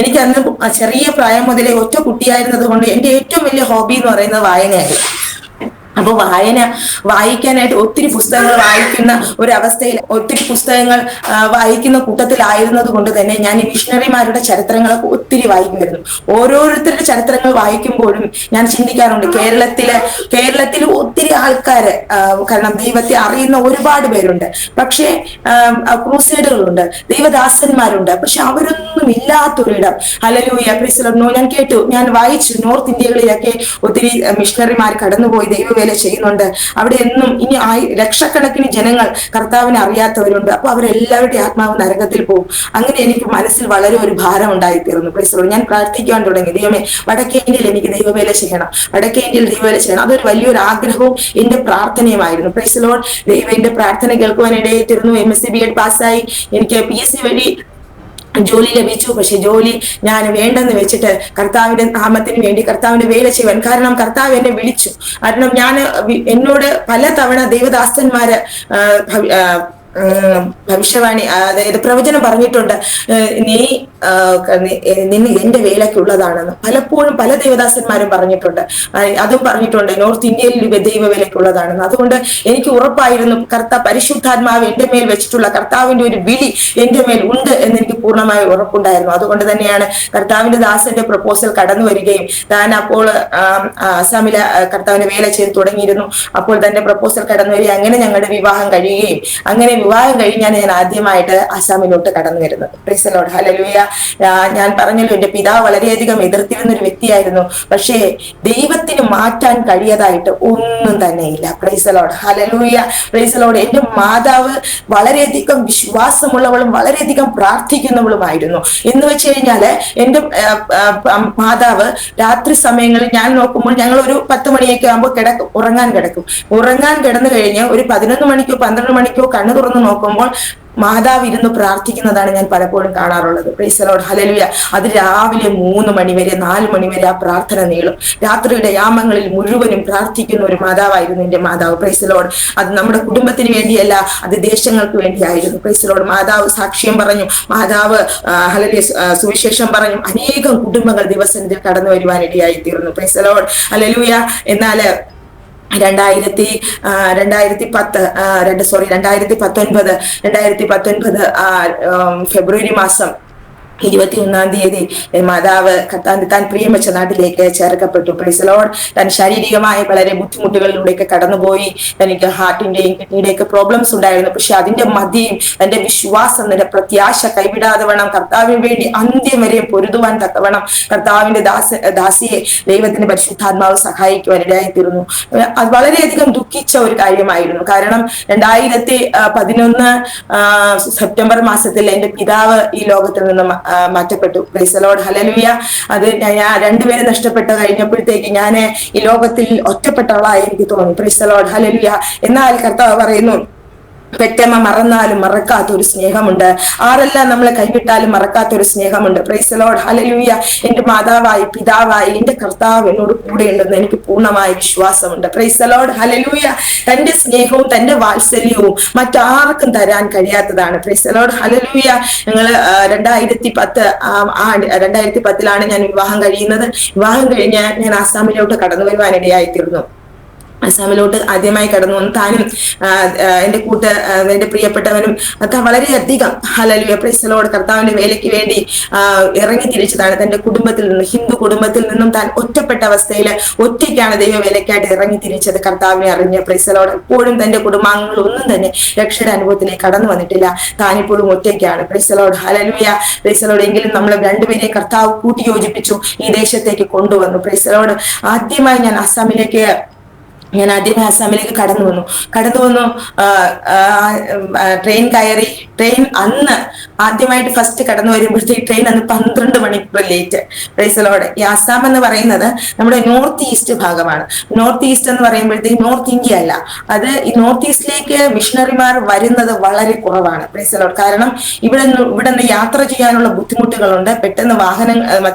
S2: എനിക്ക് അന്ന് ചെറിയ പ്രായം മുതലേ ഒറ്റ കുട്ടിയായിരുന്നത് കൊണ്ട് എന്റെ ഏറ്റവും വലിയ ഹോബി എന്ന് പറയുന്നത് വായനയായിരുന്നു. അപ്പൊ വായിക്കാനായിട്ട് ഒത്തിരി പുസ്തകങ്ങൾ വായിക്കുന്ന ഒരവസ്ഥയിൽ, ഒത്തിരി പുസ്തകങ്ങൾ വായിക്കുന്ന കൂട്ടത്തിലായിരുന്നത് കൊണ്ട് തന്നെ ഞാൻ ഈ മിഷണറിമാരുടെ ചരിത്രങ്ങളൊക്കെ ഒത്തിരി വായിക്കുമായിരുന്നു. ഓരോരുത്തരുടെ ചരിത്രങ്ങൾ വായിക്കുമ്പോഴും ഞാൻ ചിന്തിക്കാറുണ്ട്, കേരളത്തിൽ ഒത്തിരി ആൾക്കാര്, കാരണം ദൈവത്തെ അറിയുന്ന ഒരുപാട് പേരുണ്ട്, പക്ഷേ ക്രൂസൈഡുകളുണ്ട്, ദൈവദാസന്മാരുണ്ട്, പക്ഷെ അവരൊന്നും ഇല്ലാത്തൊരിടം. ഹല്ലേലൂയ. Praise the Lord. ഞാൻ വായിച്ചു, നോർത്ത് ഇന്ത്യകളിലൊക്കെ ഒത്തിരി മിഷണറിമാർ കടന്നുപോയി ദൈവവേല ചെയ്യുന്നുണ്ട്. അവിടെ എന്നും ഇനി ലക്ഷക്കണക്കിന് ജനങ്ങൾ കർത്താവിനെ അറിയാത്തവരുണ്ട്. അപ്പൊ അവരെല്ലാവരുടെയും ആത്മാവ് നരകത്തിൽ പോകും. അങ്ങനെ എനിക്ക് മനസ്സിൽ വളരെ ഒരു ഭാരം ഉണ്ടായിത്തീർന്നു. Price the Lord. ഞാൻ പ്രാർത്ഥിക്കാൻ തുടങ്ങി, ദൈവമേ, വടക്കേ ഇന്ത്യയിൽ എനിക്ക് ദൈവവേല ചെയ്യണം, വടക്കേ ഇന്ത്യയിൽ ദൈവവേല ചെയ്യണം. അതൊരു വലിയൊരു ആഗ്രഹവും എന്റെ പ്രാർത്ഥനയുമായിരുന്നു. Price the Lord. ദൈവം എന്റെ പ്രാർത്ഥന കേൾക്കുവാൻ ഇടയായിത്തീർന്നു. MSc BEd പാസ്സായി. എനിക്ക് PSC വഴി ജോലി ലഭിച്ചു. പക്ഷെ ജോലി ഞാൻ വേണ്ടെന്ന് വെച്ചിട്ട് കർത്താവിന്റെ നാമത്തിന് വേണ്ടി കർത്താവിന്റെ വേല ചെയ്യുവാൻ, കാരണം കർത്താവ് എന്നെ വിളിച്ചു. കാരണം എന്നോട് പലതവണ ദൈവദാസന്മാര് ഭവിഷ്യവാണി, അതായത് പ്രവചനം പറഞ്ഞിട്ടുണ്ട്, നിന്നെ എന്റെ വേലയ്ക്കുള്ളതാണെന്ന്. പലപ്പോഴും പല ദേവദാസന്മാരും പറഞ്ഞിട്ടുണ്ട്. അതും പറഞ്ഞിട്ടുണ്ട് നോർത്ത് ഇന്ത്യയിൽ ദൈവവേലയ്ക്കുള്ളതാണെന്ന്. അതുകൊണ്ട് എനിക്ക് ഉറപ്പായിരുന്നു പരിശുദ്ധാത്മാവ് എന്റെ മേൽ വെച്ചിട്ടുള്ള കർത്താവിന്റെ ഒരു വിളി എന്റെ മേൽ ഉണ്ട് എന്ന് എനിക്ക് പൂർണ്ണമായ ഉറപ്പുണ്ടായിരുന്നു. അതുകൊണ്ട് തന്നെയാണ് കർത്താവിന്റെ ദാസന്റെ പ്രപ്പോസൽ കടന്നു വരികയും താൻ അപ്പോൾ അസാമിലെ കർത്താവിന്റെ വേല ചെയ്ത് തുടങ്ങിയിരുന്നു. അപ്പോൾ തന്നെ പ്രപ്പോസൽ കടന്നു വരികയും അങ്ങനെ ഞങ്ങളുടെ വിവാഹം കഴിയുകയും, അങ്ങനെ വിവാഹം കഴിഞ്ഞാണ് ഞാൻ ആദ്യമായിട്ട് അസാമിലോട്ട് കടന്നു വരുന്നത്. Price the Lord. ഹല്ലേലൂയ. ഞാൻ പറഞ്ഞല്ലോ, എന്റെ പിതാവ് വളരെയധികം എതിർത്തിരുന്ന ഒരു വ്യക്തിയായിരുന്നു. പക്ഷേ ദൈവത്തിന് മാറ്റാൻ കഴിയാതായിട്ട് ഒന്നും തന്നെ ഇല്ല. Price the Lord. Hallelujah. Praise the Lord. എന്റെ മാതാവ് വളരെയധികം വിശ്വാസമുള്ളവളും വളരെയധികം പ്രാർത്ഥിക്കുന്നവളുമായിരുന്നു. എന്ന് വെച്ച് കഴിഞ്ഞാല് എന്റെ മാതാവ് രാത്രി സമയങ്ങളിൽ ഞാൻ നോക്കുമ്പോൾ ഞങ്ങൾ ഒരു 10 മണിയൊക്കെ ആകുമ്പോൾ ഉറങ്ങാൻ കിടന്നു കഴിഞ്ഞ് ഒരു 11 മണിക്കോ 12 മണിക്കോ കണ്ണു തുറന്ന് നോക്കുമ്പോൾ മാതാവ് ഇരുന്ന് പ്രാർത്ഥിക്കുന്നതാണ് ഞാൻ പലപ്പോഴും കാണാറുള്ളത്. Price the Lord, hallelujah. അത് രാവിലെ 3 മണി വരെ 4 മണി വരെ ആ പ്രാർത്ഥന നീളും. രാത്രിയുടെ യാമങ്ങളിൽ മുഴുവനും പ്രാർത്ഥിക്കുന്ന ഒരു മാതാവായിരുന്നു എന്റെ മാതാവ്. Price the Lord. അത് നമ്മുടെ കുടുംബത്തിന് വേണ്ടിയല്ല, അത് ദേശങ്ങൾക്ക് വേണ്ടിയായിരുന്നു. Price the Lord. മാതാവ് സാക്ഷ്യം പറഞ്ഞു, മാതാവ് ഹല്ലേലൂയ സുവിശേഷം പറഞ്ഞു. അനേകം കുടുംബങ്ങൾ ദിവസത്തിൽ കടന്നു വരുവാനിടയായി തീർന്നു. Price the Lord, hallelujah. എന്നാൽ 2019 ഫെബ്രുവരി മാസം 21-ാം തീയതി മാതാവ് താൻ പ്രിയം വെച്ച നാട്ടിലേക്ക് ചേർക്കപ്പെട്ടു. Price the Lord. താൻ ശാരീരികമായ വളരെ ബുദ്ധിമുട്ടുകളിലൂടെയൊക്കെ കടന്നുപോയി. തനിക്ക് ഹാർട്ടിന്റെയും കിഡ്നിയുടെയൊക്കെ പ്രോബ്ലംസ് ഉണ്ടായിരുന്നു. പക്ഷെ അതിന്റെ മതിയും തന്റെ വിശ്വാസം, തന്റെ പ്രത്യാശ കൈവിടാതെ വേണം കർത്താവിന് വേണ്ടി അന്ത്യം വരെ പൊരുതുവാൻ തക്കവണ്ണം കർത്താവിന്റെ ദാസിയെ ദൈവത്തിന്റെ പരിശുദ്ധാത്മാവ് സഹായിക്കുവാൻ ഇടയായിത്തീർന്നു. അത് വളരെയധികം ദുഃഖിച്ച ഒരു കാര്യമായിരുന്നു. കാരണം 2011 സെപ്റ്റംബർ മാസത്തിൽ എന്റെ പിതാവ് ഈ ലോകത്തിൽ നിന്ന് മാറ്റപ്പെട്ടു. Praise the Lord, hallelujah. അത് ഞാൻ രണ്ടുപേരെ നഷ്ടപ്പെട്ട് കഴിഞ്ഞപ്പോഴത്തേക്ക് ഞാൻ ഈ ലോകത്തിൽ ഒറ്റപ്പെട്ടവളായി എനിക്ക് തോന്നി. Price the Lord, hallelujah. എന്നാൽ കർത്താവ് പറയുന്നു, പെറ്റമ്മ മറന്നാലും മറക്കാത്ത ഒരു സ്നേഹമുണ്ട്. ആരെല്ലാം നമ്മളെ കൈവിട്ടാലും മറക്കാത്ത ഒരു സ്നേഹമുണ്ട്. Price the Lord, hallelujah. എന്റെ മാതാവായി പിതാവായി എന്റെ കർത്താവ് എന്നോട് കൂടെയുണ്ടെന്ന് എനിക്ക് പൂർണ്ണമായ വിശ്വാസമുണ്ട്. Praise the Lord, hallelujah. തന്റെ സ്നേഹവും തന്റെ വാത്സല്യവും മറ്റാർക്കും തരാൻ കഴിയാത്തതാണ്. Praise the Lord, hallelujah. ഞങ്ങള് 2010 ഞാൻ വിവാഹം കഴിയുന്നത്. വിവാഹം കഴിഞ്ഞ് ഞാൻ ആസാമിലോട്ട് കടന്നു വരുവാനിടയായി തീർന്നു. അസാമിലോട്ട് ആദ്യമായി കടന്നു വന്നു. താനും എന്റെ പ്രിയപ്പെട്ടവനും ഒക്കെ വളരെയധികം ഹല്ലേലൂയ പ്രൈസ് ദി ലോർഡ് കർത്താവിന്റെ വേലയ്ക്ക് വേണ്ടി ഇറങ്ങി തിരിച്ചതാണ്. തന്റെ കുടുംബത്തിൽ നിന്ന്, ഹിന്ദു കുടുംബത്തിൽ നിന്നും താൻ ഒറ്റപ്പെട്ട അവസ്ഥയിൽ ഒറ്റയ്ക്കാണ് ദൈവ വേലയ്ക്കായിട്ട് ഇറങ്ങി തിരിച്ചത്. കർത്താവിനെ അറിഞ്ഞ പ്രൈസ് ദി ലോർഡ് ഇപ്പോഴും തന്റെ കുടുംബാംഗങ്ങൾ ഒന്നും തന്നെ രക്ഷയുടെ അനുഭവത്തിലേക്ക് കടന്നു വന്നിട്ടില്ല. താനിപ്പോഴും ഒറ്റയ്ക്കാണ്. Price the Lord, hallelujah praise the Lord. എങ്കിലും നമ്മൾ രണ്ടുപേരെയും കർത്താവ് കൂട്ടിയോജിപ്പിച്ചു, ഈ ദേശത്തേക്ക് കൊണ്ടുവന്നു. Price the Lord. ആദ്യമായി ആസാമിലേക്ക് കടന്നു വന്നു. ട്രെയിൻ കയറി. ട്രെയിൻ അന്ന് ആദ്യമായിട്ട് ഫസ്റ്റ് കടന്നു വരുമ്പോഴത്തേക്ക് ട്രെയിൻ അന്ന് 12 മണിക്കൂർ ലേറ്റ്. Price the Lord. ഈ ആസാം എന്ന് പറയുന്നത് നമ്മുടെ നോർത്ത് ഈസ്റ്റ് ഭാഗമാണ്. നോർത്ത് ഈസ്റ്റ് എന്ന് പറയുമ്പോഴത്തേക്ക് നോർത്ത് ഇന്ത്യ അല്ല. അത് ഈ നോർത്ത് ഈസ്റ്റിലേക്ക് മിഷണറിമാർ വരുന്നത് വളരെ കുറവാണ്. Price the Lord. കാരണം ഇവിടെ നിന്ന് യാത്ര ചെയ്യാനുള്ള ബുദ്ധിമുട്ടുകളുണ്ട്. പെട്ടെന്ന് വാഹനം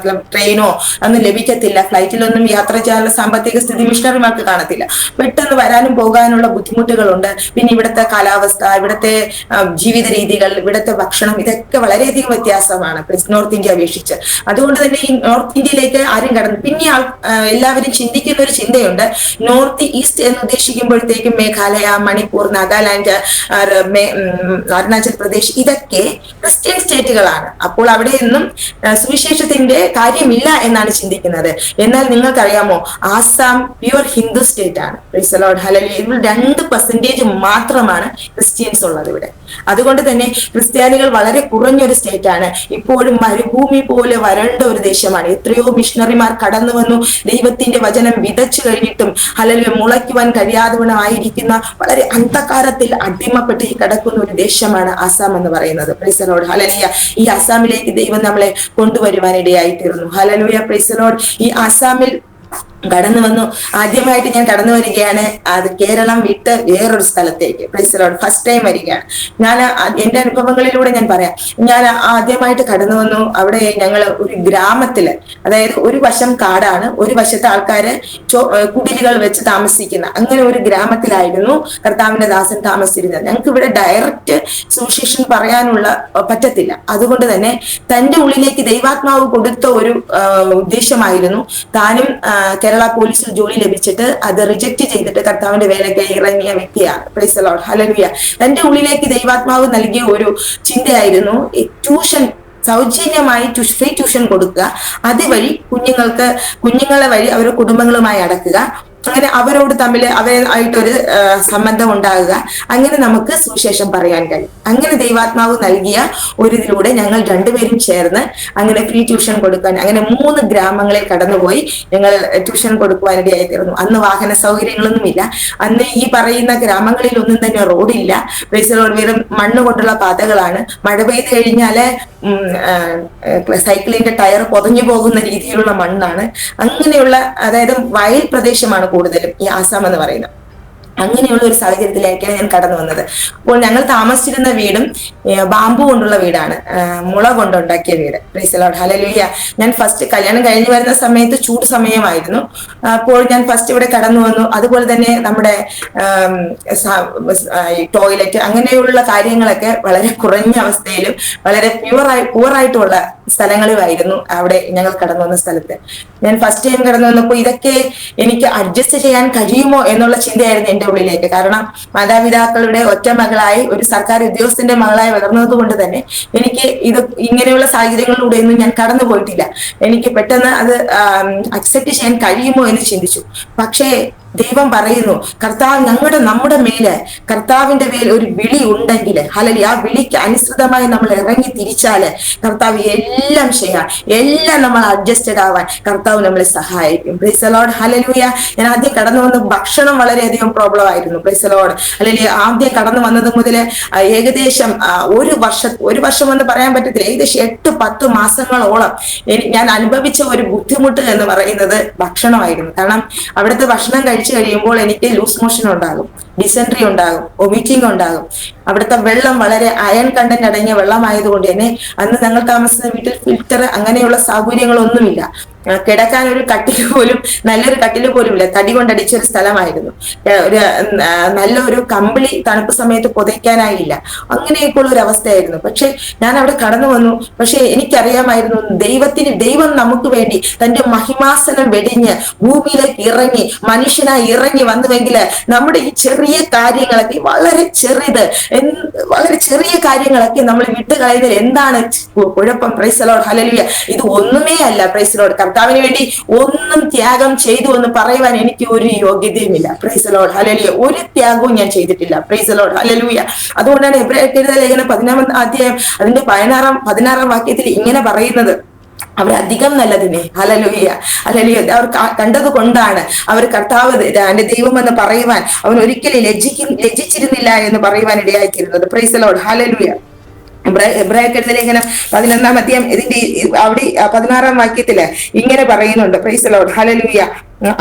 S2: ട്രെയിനോ ഒന്നും ലഭിക്കത്തില്ല. ഫ്ലൈറ്റിലൊന്നും യാത്ര ചെയ്യാനുള്ള സാമ്പത്തിക സ്ഥിതി മിഷണറിമാർക്ക് കാണത്തില്ല. പെട്ടെന്ന് വരാനും പോകാനുള്ള ബുദ്ധിമുട്ടുകളുണ്ട്. പിന്നെ ഇവിടുത്തെ കാലാവസ്ഥ, ഇവിടുത്തെ ജീവിത രീതികൾ, ഇവിടുത്തെ ഭക്ഷണം, ഇതൊക്കെ വളരെയധികം വ്യത്യാസമാണ് നോർത്ത് ഇന്ത്യ അപേക്ഷിച്ച്. അതുകൊണ്ട് തന്നെ ഈ നോർത്ത് ഇന്ത്യയിലേക്ക് ആരും കടന്നു. പിന്നെ എല്ലാവരും ചിന്തിക്കുന്ന ഒരു ചിന്തയുണ്ട്, നോർത്ത് ഈസ്റ്റ് എന്ന് ഉദ്ദേശിക്കുമ്പോഴത്തേക്കും മേഘാലയ, മണിപ്പൂർ, നാഗാലാൻഡ്, അരുണാചൽ പ്രദേശ് ഇതൊക്കെ ക്രിസ്ത്യൻ സ്റ്റേറ്റുകളാണ്. അപ്പോൾ അവിടെയൊന്നും സുവിശേഷത്തിന്റെ കാര്യമില്ല എന്നാണ് ചിന്തിക്കുന്നത്. എന്നാൽ നിങ്ങൾക്കറിയാമോ, ആസാം പ്യുവർ ഹിന്ദു സ്റ്റേറ്റ് ആണ്. Price the Lord, hallelujah. ഇതിൽ 2% മാത്രമാണ് ക്രിസ്ത്യൻസ് ഉള്ളത് ഇവിടെ. അതുകൊണ്ട് തന്നെ ക്രിസ്ത്യാനികൾ വളരെ കുറഞ്ഞൊരു സ്റ്റേറ്റ് ആണ്. ഇപ്പോഴും മരുഭൂമി പോലെ വരണ്ട ഒരു ദേശമാണ്. എത്രയോ മിഷണറിമാർ കടന്നു വന്നു, ദൈവത്തിന്റെ വചനം വിതച്ചു കഴിഞ്ഞിട്ടും ഹല്ലേലൂയ മുളയ്ക്കുവാൻ കഴിയാതവണ്ണമായിരിക്കുന്ന വളരെ അന്ധകാരത്തിൽ അടിമപ്പെട്ട് കിടക്കുന്ന ഒരു ദേശമാണ് ആസാം എന്ന് പറയുന്നത്. Price the Lord, hallelujah. ഈ ആസാമിലേക്ക് ദൈവം നമ്മളെ കൊണ്ടുവരുവാനിടയായി തീർന്നു. Hallelujah praise the Lord. ഈ ആസാമിൽ കടന്നു വന്നു. ആദ്യമായിട്ട് ഞാൻ കടന്നു വരികയാണ് അത് കേരളം വിട്ട് വേറൊരു സ്ഥലത്തേക്ക്. Price the Lord. First time വരികയാണ് ഞാൻ. എന്റെ അനുഭവങ്ങളിലൂടെ ഞാൻ പറയാം. ഞാൻ ആദ്യമായിട്ട് കടന്നു വന്നു. അവിടെ ഞങ്ങൾ ഒരു ഗ്രാമത്തില്, അതായത് ഒരു വശം കാടാണ്, ഒരു വശത്തെ ആൾക്കാര് കുടിലുകൾ വെച്ച് താമസിക്കുന്ന അങ്ങനെ ഒരു ഗ്രാമത്തിലായിരുന്നു കർത്താവിന്റെ ദാസൻ താമസിച്ചിരുന്നത്. ഞങ്ങൾക്ക് ഇവിടെ ഡയറക്റ്റ് സുവിശേഷം പറയാനുള്ള പറ്റത്തില്ല. അതുകൊണ്ട് തന്നെ തന്റെ ഉള്ളിലേക്ക് ദൈവാത്മാവ് കൊടുത്ത ഒരു ഉദ്ദേശമായിരുന്നു. താനും കേരള പോലീസിൽ ജോലി ലഭിച്ചിട്ട് അത് റിജക്ട് ചെയ്തിട്ട് കർത്താവിന്റെ വേലയ്ക്ക് ഇറങ്ങിയ വ്യക്തിയാണ്. Price the Lord, hallelujah. തന്റെ ഉള്ളിലേക്ക് ദൈവാത്മാവ് നൽകിയ ഒരു ചിന്തയായിരുന്നു ട്യൂഷൻ, സൗജന്യമായി ഫ്രീ ട്യൂഷൻ കൊടുക്കുക. അതുവഴി കുഞ്ഞുങ്ങളെ വഴി അവരുടെ കുടുംബങ്ങളുമായി അടക്കുക. അങ്ങനെ അവരോട് അവരായിട്ടൊരു സംബന്ധം ഉണ്ടാകുക. അങ്ങനെ നമുക്ക് സുവിശേഷം പറയാൻ കഴിയും. അങ്ങനെ ദൈവാത്മാവ് നൽകിയ ഒരു ഇതിലൂടെ ഞങ്ങൾ രണ്ടുപേരും ചേർന്ന് അങ്ങനെ ഫ്രീ ട്യൂഷൻ കൊടുക്കാൻ അങ്ങനെ 3 ഗ്രാമങ്ങളിൽ കടന്നുപോയി ഞങ്ങൾ ട്യൂഷൻ കൊടുക്കുവാനിടയായി തീർന്നു. അന്ന് വാഹന സൗകര്യങ്ങളൊന്നുമില്ല. അന്ന് ഈ പറയുന്ന ഗ്രാമങ്ങളിലൊന്നും തന്നെ റോഡില്ല. വെറും മണ്ണ് കൊണ്ടുള്ള പാതകളാണ്. മഴ പെയ്ത് കഴിഞ്ഞാല് സൈക്കിളിന്റെ ടയർ പൊതഞ്ഞു പോകുന്ന രീതിയിലുള്ള മണ്ണാണ്. അങ്ങനെയുള്ള, അതായത് വയൽ പ്രദേശമാണ് കൂടുതലും ഈ ആസാം എന്ന് പറയുന്നത്. അങ്ങനെയുള്ള ഒരു സാഹചര്യത്തിലേക്കാണ് ഞാൻ കടന്നു വന്നത്. അപ്പോൾ ഞങ്ങൾ താമസിച്ചിരുന്ന വീടും ബാമ്പു കൊണ്ടുള്ള വീടാണ്, മുള കൊണ്ടുണ്ടാക്കിയ വീട്. Praise lord, hallelujah. ഞാൻ ഫസ്റ്റ് കല്യാണം കഴിഞ്ഞു വരുന്ന സമയത്ത് ചൂട് സമയമായിരുന്നു. അപ്പോൾ ഞാൻ ഫസ്റ്റ് ഇവിടെ കടന്നു വന്നു. അതുപോലെ തന്നെ നമ്മുടെ ടോയ്ലറ്റ് അങ്ങനെയുള്ള കാര്യങ്ങളൊക്കെ വളരെ കുറഞ്ഞ അവസ്ഥയിലും വളരെ പുവറായിട്ടുള്ള സ്ഥലങ്ങളിലായിരുന്നു അവിടെ ഞങ്ങൾ കടന്നു വന്ന സ്ഥലത്ത്. ഞാൻ ഫസ്റ്റ് ടൈം കടന്നു വന്നപ്പോൾ ഇതൊക്കെ എനിക്ക് അഡ്ജസ്റ്റ് ചെയ്യാൻ കഴിയുമോ എന്നുള്ള ചിന്തയായിരുന്നു എന്റെ ഉള്ളിലേക്ക്. കാരണം മാതാപിതാക്കളുടെ ഒറ്റ മകളായി ഒരു സർക്കാർ ഉദ്യോഗസ്ഥന്റെ മകളായി വളർന്നത് കൊണ്ട് തന്നെ എനിക്ക് ഇത് ഇങ്ങനെയുള്ള സാഹചര്യങ്ങളിലൂടെ ഒന്നും ഞാൻ കടന്നു പോയിട്ടില്ല. എനിക്ക് പെട്ടെന്ന് അത് അക്സെപ്റ്റ് ചെയ്യാൻ കഴിയുമോ എന്ന് ചിന്തിച്ചു. പക്ഷേ ദൈവം പറയുന്നു, കർത്താവ് നമ്മുടെ മേലെ കർത്താവിന്റെ മേൽ ഒരു വിളി ഉണ്ടെങ്കിൽ, ഹല്ലേലൂയ, ആ വിളിക്ക് അനുസൃതമായി നമ്മൾ ഇറങ്ങി തിരിച്ചാല് കർത്താവ് എല്ലാം ചെയ്യാൻ, എല്ലാം നമ്മൾ അഡ്ജസ്റ്റഡ് ആവാൻ കർത്താവ് നമ്മളെ സഹായിക്കും. Price the Lord, hallelujah. ഞാൻ ആദ്യം കടന്നു വന്ന ഭക്ഷണം വളരെയധികം പ്രോബ്ലം ആയിരുന്നു. Price the Lord, hallelujah. ആദ്യം കടന്നു വന്നത് മുതൽ ഏകദേശം ഒരു വർഷം എന്ന് പറയാൻ പറ്റത്തില്ല, ഏകദേശം 8-10 മാസങ്ങളോളം ഞാൻ അനുഭവിച്ച ഒരു ബുദ്ധിമുട്ട് എന്ന് പറയുന്നത് ഭക്ഷണമായിരുന്നു. കാരണം അവിടുത്തെ ഭക്ഷണം കഴിയുമ്പോൾ എനിക്ക് ലൂസ് മോഷൻ ഉണ്ടാകും, ഡിസെൻട്രി ഉണ്ടാകും, വൊമിറ്റിംഗ് ഉണ്ടാകും. അവിടുത്തെ വെള്ളം വളരെ അയൺ കണ്ടന്റ് അടങ്ങിയ വെള്ളമായതുകൊണ്ട് തന്നെ അന്ന് ഞങ്ങൾ താമസിക്കുന്ന വീട്ടിൽ ഫിൽറ്റർ അങ്ങനെയുള്ള സൗകര്യങ്ങളൊന്നുമില്ല. കിടക്കാൻ ഒരു കട്ടിൽ പോലും, നല്ലൊരു കട്ടിൽ പോലും ഇല്ല. തടി കൊണ്ടടിച്ച ഒരു സ്ഥലമായിരുന്നു. ഒരു നല്ലൊരു കമ്പിളി തണുപ്പ് സമയത്ത് പുതയ്ക്കാനായില്ല. അങ്ങനെയൊക്കെയുള്ള ഒരു അവസ്ഥയായിരുന്നു. പക്ഷെ ഞാൻ അവിടെ കടന്നു വന്നു. പക്ഷെ എനിക്കറിയാമായിരുന്നു ദൈവം നമുക്ക് വേണ്ടി തന്റെ മഹിമാസനം വെടിഞ്ഞ് ഭൂമിയിലേക്ക് ഇറങ്ങി മനുഷ്യനായി ഇറങ്ങി വന്നുവെങ്കിൽ നമ്മുടെ ഈ ചെറിയ കാര്യങ്ങളൊക്കെ, വളരെ ചെറിയ കാര്യങ്ങളൊക്കെ നമ്മൾ വിട്ടുകളയുന്നതിൽ എന്താണ് കുഴപ്പം? Price the Lord, hallelujah. ഇത് ഒന്നുമേ അല്ല. പ്രൈസ് ദി ലോർഡ്, കർത്താവിന് വേണ്ടി ഒന്നും ത്യാഗം ചെയ്തു എന്ന് പറയുവാൻ എനിക്ക് ഒരു യോഗ്യതയുമില്ല. Praise the Lord, hallelujah. ഒരു ത്യാഗവും ഞാൻ ചെയ്തിട്ടില്ല. Praise the Lord, hallelujah. അതുകൊണ്ടാണ് എബ്രായർക്കെഴുതിയ ലേഖനം 14-ാം അധ്യായം അതിന്റെ 16-ാം വാക്യത്തിൽ ഇങ്ങനെ പറയുന്നത്, അവർ അധികം നല്ലതിനെ, ഹല്ലേലൂയ, ഹല്ലേലൂയ, അവർ കണ്ടത് കൊണ്ടാണ് അവർ കർത്താവ് എന്റെ ദൈവം എന്ന് പറയുവാൻ അവൻ ഒരിക്കലും ലജ്ജിച്ചിരുന്നില്ല എന്ന് പറയുവാൻ ഇടയായിത്തീരുന്നത്. Praise the Lord, hallelujah. എബ്രായർക്കെഴുതിയ ലേഖനം 11-ാം അധ്യായം ഇതിന്റെ അവിടെ 16-ാം വാക്യത്തില് ഇങ്ങനെ പറയുന്നുണ്ട്. Praise the Lord, hallelujah.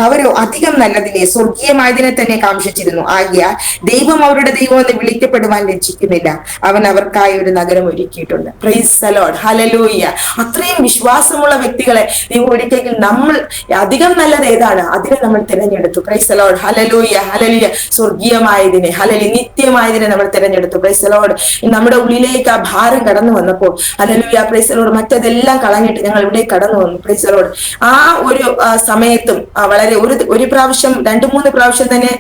S2: അവരോ അധികം നല്ലതിനെ, സ്വർഗീയമായതിനെ തന്നെ കാംക്ഷിച്ചിരുന്നു. ആകിയാൽ ദൈവം അവരുടെ ദൈവം എന്ന് വിളിക്കപ്പെടുവാൻ ലജ്ജിക്കുന്നില്ല. അവൻ അവർക്കായി ഒരു നഗരം ഒരുക്കിയിട്ടുണ്ട്. Price the Lord, hallelujah. അത്രയും വിശ്വാസമുള്ള വ്യക്തികളെ ദൈവം ഒരിക്കലും നമ്മൾ അധികം നല്ലത് ഏതാണ് അതിനെ നമ്മൾ തിരഞ്ഞെടുത്തു. Praise the Lord, hallelujah, hallelujah. സ്വർഗീയമായതിനെ, ഹല്ലേലൂയ, നിത്യമായതിനെ നമ്മൾ തിരഞ്ഞെടുത്തു. Praise the Lord. നമ്മുടെ ഉള്ളിലേക്ക് ആ ഭാരം കടന്നു വന്നപ്പോൾ, ഹല്ലേലൂയ, പ്രൈസ് ദി ലോർഡ്, മറ്റതെല്ലാം കളഞ്ഞിട്ട് ഞങ്ങൾ ഇവിടെ കടന്നു വന്നു. Praise the Lord. ആ ഒരു സമയത്തും വളരെ ഒരു പ്രാവശ്യം 2-3 പ്രാവശ്യം തന്നെ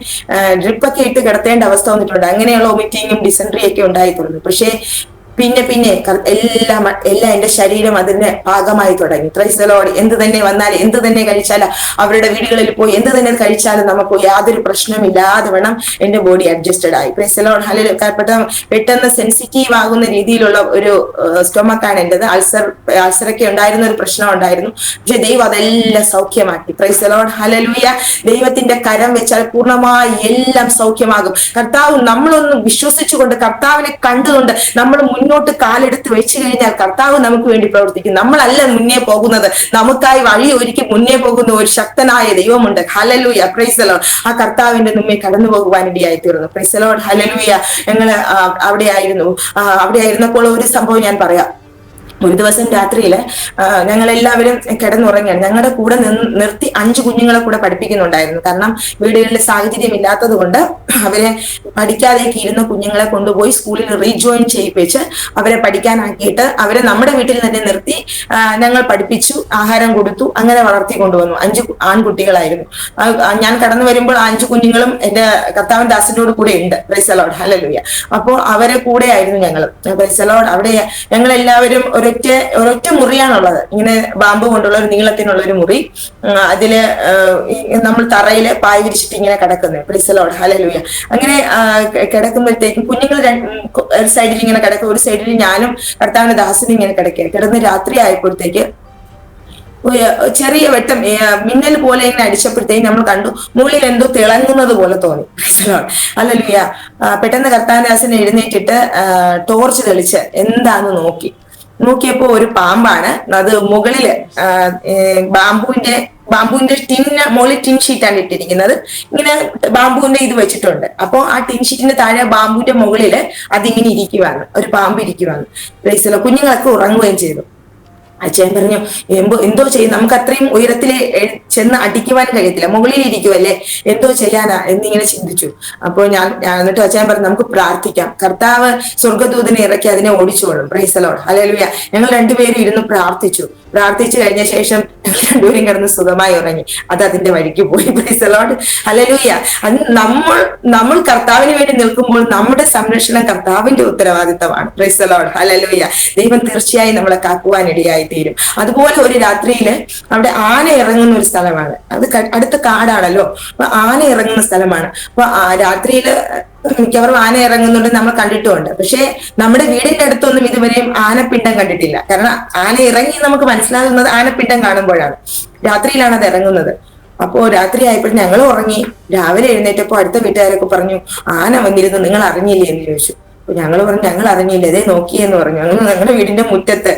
S2: ഡ്രിപ്പൊക്കെ ഇട്ട് കിടത്തേണ്ട അവസ്ഥ വന്നിട്ടുണ്ട്. അങ്ങനെയുള്ള വൊമിറ്റിങ്ങും ഡിസെൻട്രിയും ഒക്കെ ഉണ്ടായിട്ടുണ്ട്. പക്ഷേ പിന്നെ എല്ലാം എന്റെ ശരീരം അതിന്റെ ഭാഗമായി തുടങ്ങി. Price the Lord. എന്ത് തന്നെ വന്നാലും, എന്ത് തന്നെ കഴിച്ചാലും, അവരുടെ വീടുകളിൽ പോയി എന്ത് തന്നെ കഴിച്ചാലും നമുക്ക് യാതൊരു പ്രശ്നമില്ലാതെ വേണം എന്റെ ബോഡി അഡ്ജസ്റ്റഡ് ആയി. Price the Lord, hallelujah. പെട്ടെന്ന് സെൻസിറ്റീവ് ആകുന്ന രീതിയിലുള്ള ഒരു സ്റ്റൊമക്കാണ് എന്റേത്. അൾസറൊക്കെ ഉണ്ടായിരുന്ന ഒരു പ്രശ്നം ഉണ്ടായിരുന്നു. പക്ഷെ ദൈവം അതെല്ലാം സൗഖ്യമാക്കി. Praise the Lord, hallelujah. ദൈവത്തിന്റെ കരം വെച്ചാൽ പൂർണ്ണമായി എല്ലാം സൗഖ്യമാകും. കർത്താവ് നമ്മളൊന്ന് വിശ്വസിച്ചുകൊണ്ട്, കർത്താവിനെ കണ്ടുകൊണ്ട് നമ്മൾ മുന്നോട്ട് കാലെടുത്ത് വെച്ച് കഴിഞ്ഞാൽ കർത്താവ് നമുക്ക് വേണ്ടി പ്രവർത്തിക്കും. നമ്മളല്ല മുന്നേ പോകുന്നത്, നമുക്കായി വഴി ഒരുക്കി മുന്നേ പോകുന്ന ഒരു ശക്തനായ ദൈവമുണ്ട്. Hallelujah, praise the Lord. ആ കർത്താവിന്റെ മുമ്പേ കടന്നു പോകുവാൻ ഇടയായി തീർന്നു. Price the Lord, hallelujah. ഞങ്ങള് അവിടെ ആയിരുന്നപ്പോൾ ഒരു സംഭവം ഞാൻ പറയാം. ഒരു ദിവസം രാത്രിയില് ഞങ്ങളെല്ലാവരും കിടന്നുറങ്ങാൻ ഞങ്ങളുടെ കൂടെ നിർത്തി 5 കുഞ്ഞുങ്ങളെ കൂടെ പഠിപ്പിക്കുന്നുണ്ടായിരുന്നു. കാരണം വീടുകളിൽ സാഹചര്യം ഇല്ലാത്തത് കൊണ്ട് അവരെ പഠിക്കാതേക്ക് ഇരുന്ന കുഞ്ഞുങ്ങളെ കൊണ്ടുപോയി സ്കൂളിൽ റീജോയിൻ ചെയ്യിപ്പിച്ച് അവരെ പഠിക്കാനാക്കിയിട്ട് അവരെ നമ്മുടെ വീട്ടിൽ തന്നെ നിർത്തി ഞങ്ങൾ പഠിപ്പിച്ചു, ആഹാരം കൊടുത്തു, അങ്ങനെ വളർത്തി കൊണ്ടുവന്നു. 5 ആൺകുട്ടികളായിരുന്നു. ഞാൻ കടന്നു വരുമ്പോൾ 5 കുഞ്ഞുങ്ങളും എന്റെ കർത്താവിൻ ദാസനോട് കൂടെ ഉണ്ട്. Price the Lord, hallelujah. അപ്പോൾ അവരെ കൂടെ ആയിരുന്നു ഞങ്ങൾ. Price the Lord. അവിടെ ഞങ്ങളെല്ലാവരും ഒരൊറ്റ മുറിയാണുള്ളത്. ഇങ്ങനെ ബാമ്പു കൊണ്ടുള്ള ഒരു നീളത്തിനുള്ള ഒരു മുറി. അതില് നമ്മൾ തറയില് പായ വിരിച്ചിട്ട് ഇങ്ങനെ കിടക്കുന്നത്. Price the Lord, hallelujah. അങ്ങനെ കിടക്കുമ്പോഴത്തേക്കും കുഞ്ഞുങ്ങൾ ഒരു സൈഡിൽ ഇങ്ങനെ കിടക്കും, ഒരു സൈഡിൽ ഞാനും കർത്താവിന്റെ ദാസനും ഇങ്ങനെ കിടക്കുക. കിടന്ന് രാത്രി ആയപ്പോഴത്തേക്ക് ചെറിയ വെട്ടം മിന്നൽ പോലെ ഇങ്ങനെ അടിച്ചപ്പോഴത്തേക്കും നമ്മൾ കണ്ടു മുകളിൽ എന്തോ തിളങ്ങുന്നത് പോലെ തോന്നി. ഹല്ലേലൂയ. പെട്ടെന്ന് കർത്താവിന്റെ ദാസൻ എഴുന്നേറ്റിട്ട് ടോർച്ച് തെളിച്ച് എന്താന്ന് നോക്കിയപ്പോ ഒരു പാമ്പാണ്. അത് മുകളില് ബാമ്പുവിന്റെ ബാമ്പുവിന്റെ മുകളിൽ ടിൻ ഷീറ്റാണ് ഇട്ടിരിക്കുന്നത്. ഇങ്ങനെ ബാമ്പുവിന്റെ ഇത് വെച്ചിട്ടുണ്ട്. അപ്പോൾ ആ ടിൻ ഷീറ്റിന്റെ താഴെ ബാമ്പുവിന്റെ മുകളിൽ അതിങ്ങനെ ഇരിക്കുവാണ്, ഒരു പാമ്പ് ഇരിക്കുവാണ്. കുഞ്ഞുങ്ങളൊക്കെ ഉറങ്ങുകയും ചെയ്തു. അച്ഛൻ പറഞ്ഞു, എന്തോ ചെയ്യും, നമുക്ക് അത്രയും ഉയരത്തിൽ ചെന്ന് അടിക്കുവാൻ കഴിയത്തില്ല, മുകളിൽ ഇരിക്കുവല്ലേ, എന്തോ ചെയ്യാനാ എന്നിങ്ങനെ ചിന്തിച്ചു. അപ്പോൾ ഞാൻ എന്നിട്ട് അച്ഛൻ പറഞ്ഞു, നമുക്ക് പ്രാർത്ഥിക്കാം, കർത്താവ് സ്വർഗദൂതനെ ഇറക്കി അതിനെ ഓടിച്ചോളും. Praise the Lord, hallelujah. ഞങ്ങൾ രണ്ടുപേരും ഇരുന്ന് പ്രാർത്ഥിച്ചു കഴിഞ്ഞ ശേഷം ഞങ്ങൾ രണ്ടുപേരും കിടന്ന് സുഖമായി ഉറങ്ങി. അത് അതിന്റെ വഴിക്ക് പോയി. Price the Lord, hallelujah. അത് നമ്മൾ കർത്താവിന് വേണ്ടി നിൽക്കുമ്പോൾ നമ്മുടെ സംരക്ഷണം കർത്താവിന്റെ ഉത്തരവാദിത്തമാണ്. Price the Lord, hallelujah. ദൈവം തീർച്ചയായും നമ്മളെ കാക്കുവാൻ ഇടയായി തീരും. അതുപോലെ ഒരു രാത്രിയില് അവിടെ ആന ഇറങ്ങുന്ന ഒരു സ്ഥലമാണ്, അത് അടുത്ത കാടാണല്ലോ, അപ്പൊ ആന ഇറങ്ങുന്ന സ്ഥലമാണ്. അപ്പൊ രാത്രിയില് മിക്കവാറും ആന ഇറങ്ങുന്നുണ്ട്, നമ്മൾ കണ്ടിട്ടുമുണ്ട്. പക്ഷെ നമ്മുടെ വീടിന്റെ അടുത്തൊന്നും ഇതുവരെയും ആനപ്പിണ്ടം കണ്ടിട്ടില്ല. കാരണം ആന ഇറങ്ങി നമുക്ക് മനസ്സിലാകുന്നത് ആനപ്പിണ്ടം കാണുമ്പോഴാണ്, രാത്രിയിലാണ് അത് ഇറങ്ങുന്നത്. അപ്പോ രാത്രി ആയപ്പോഴും ഞങ്ങൾ ഉറങ്ങി. രാവിലെ എഴുന്നേറ്റപ്പോ അടുത്ത വീട്ടുകാരൊക്കെ പറഞ്ഞു, ആന വന്നിരുന്നു, നിങ്ങൾ അറിഞ്ഞില്ലേ എന്ന് ചോദിച്ചു. ഞങ്ങൾ പറഞ്ഞു, ഞങ്ങൾ അറിഞ്ഞില്ല, ഇതേ നോക്കിയെന്ന് പറഞ്ഞു. ഞങ്ങളുടെ വീടിന്റെ മുറ്റത്ത്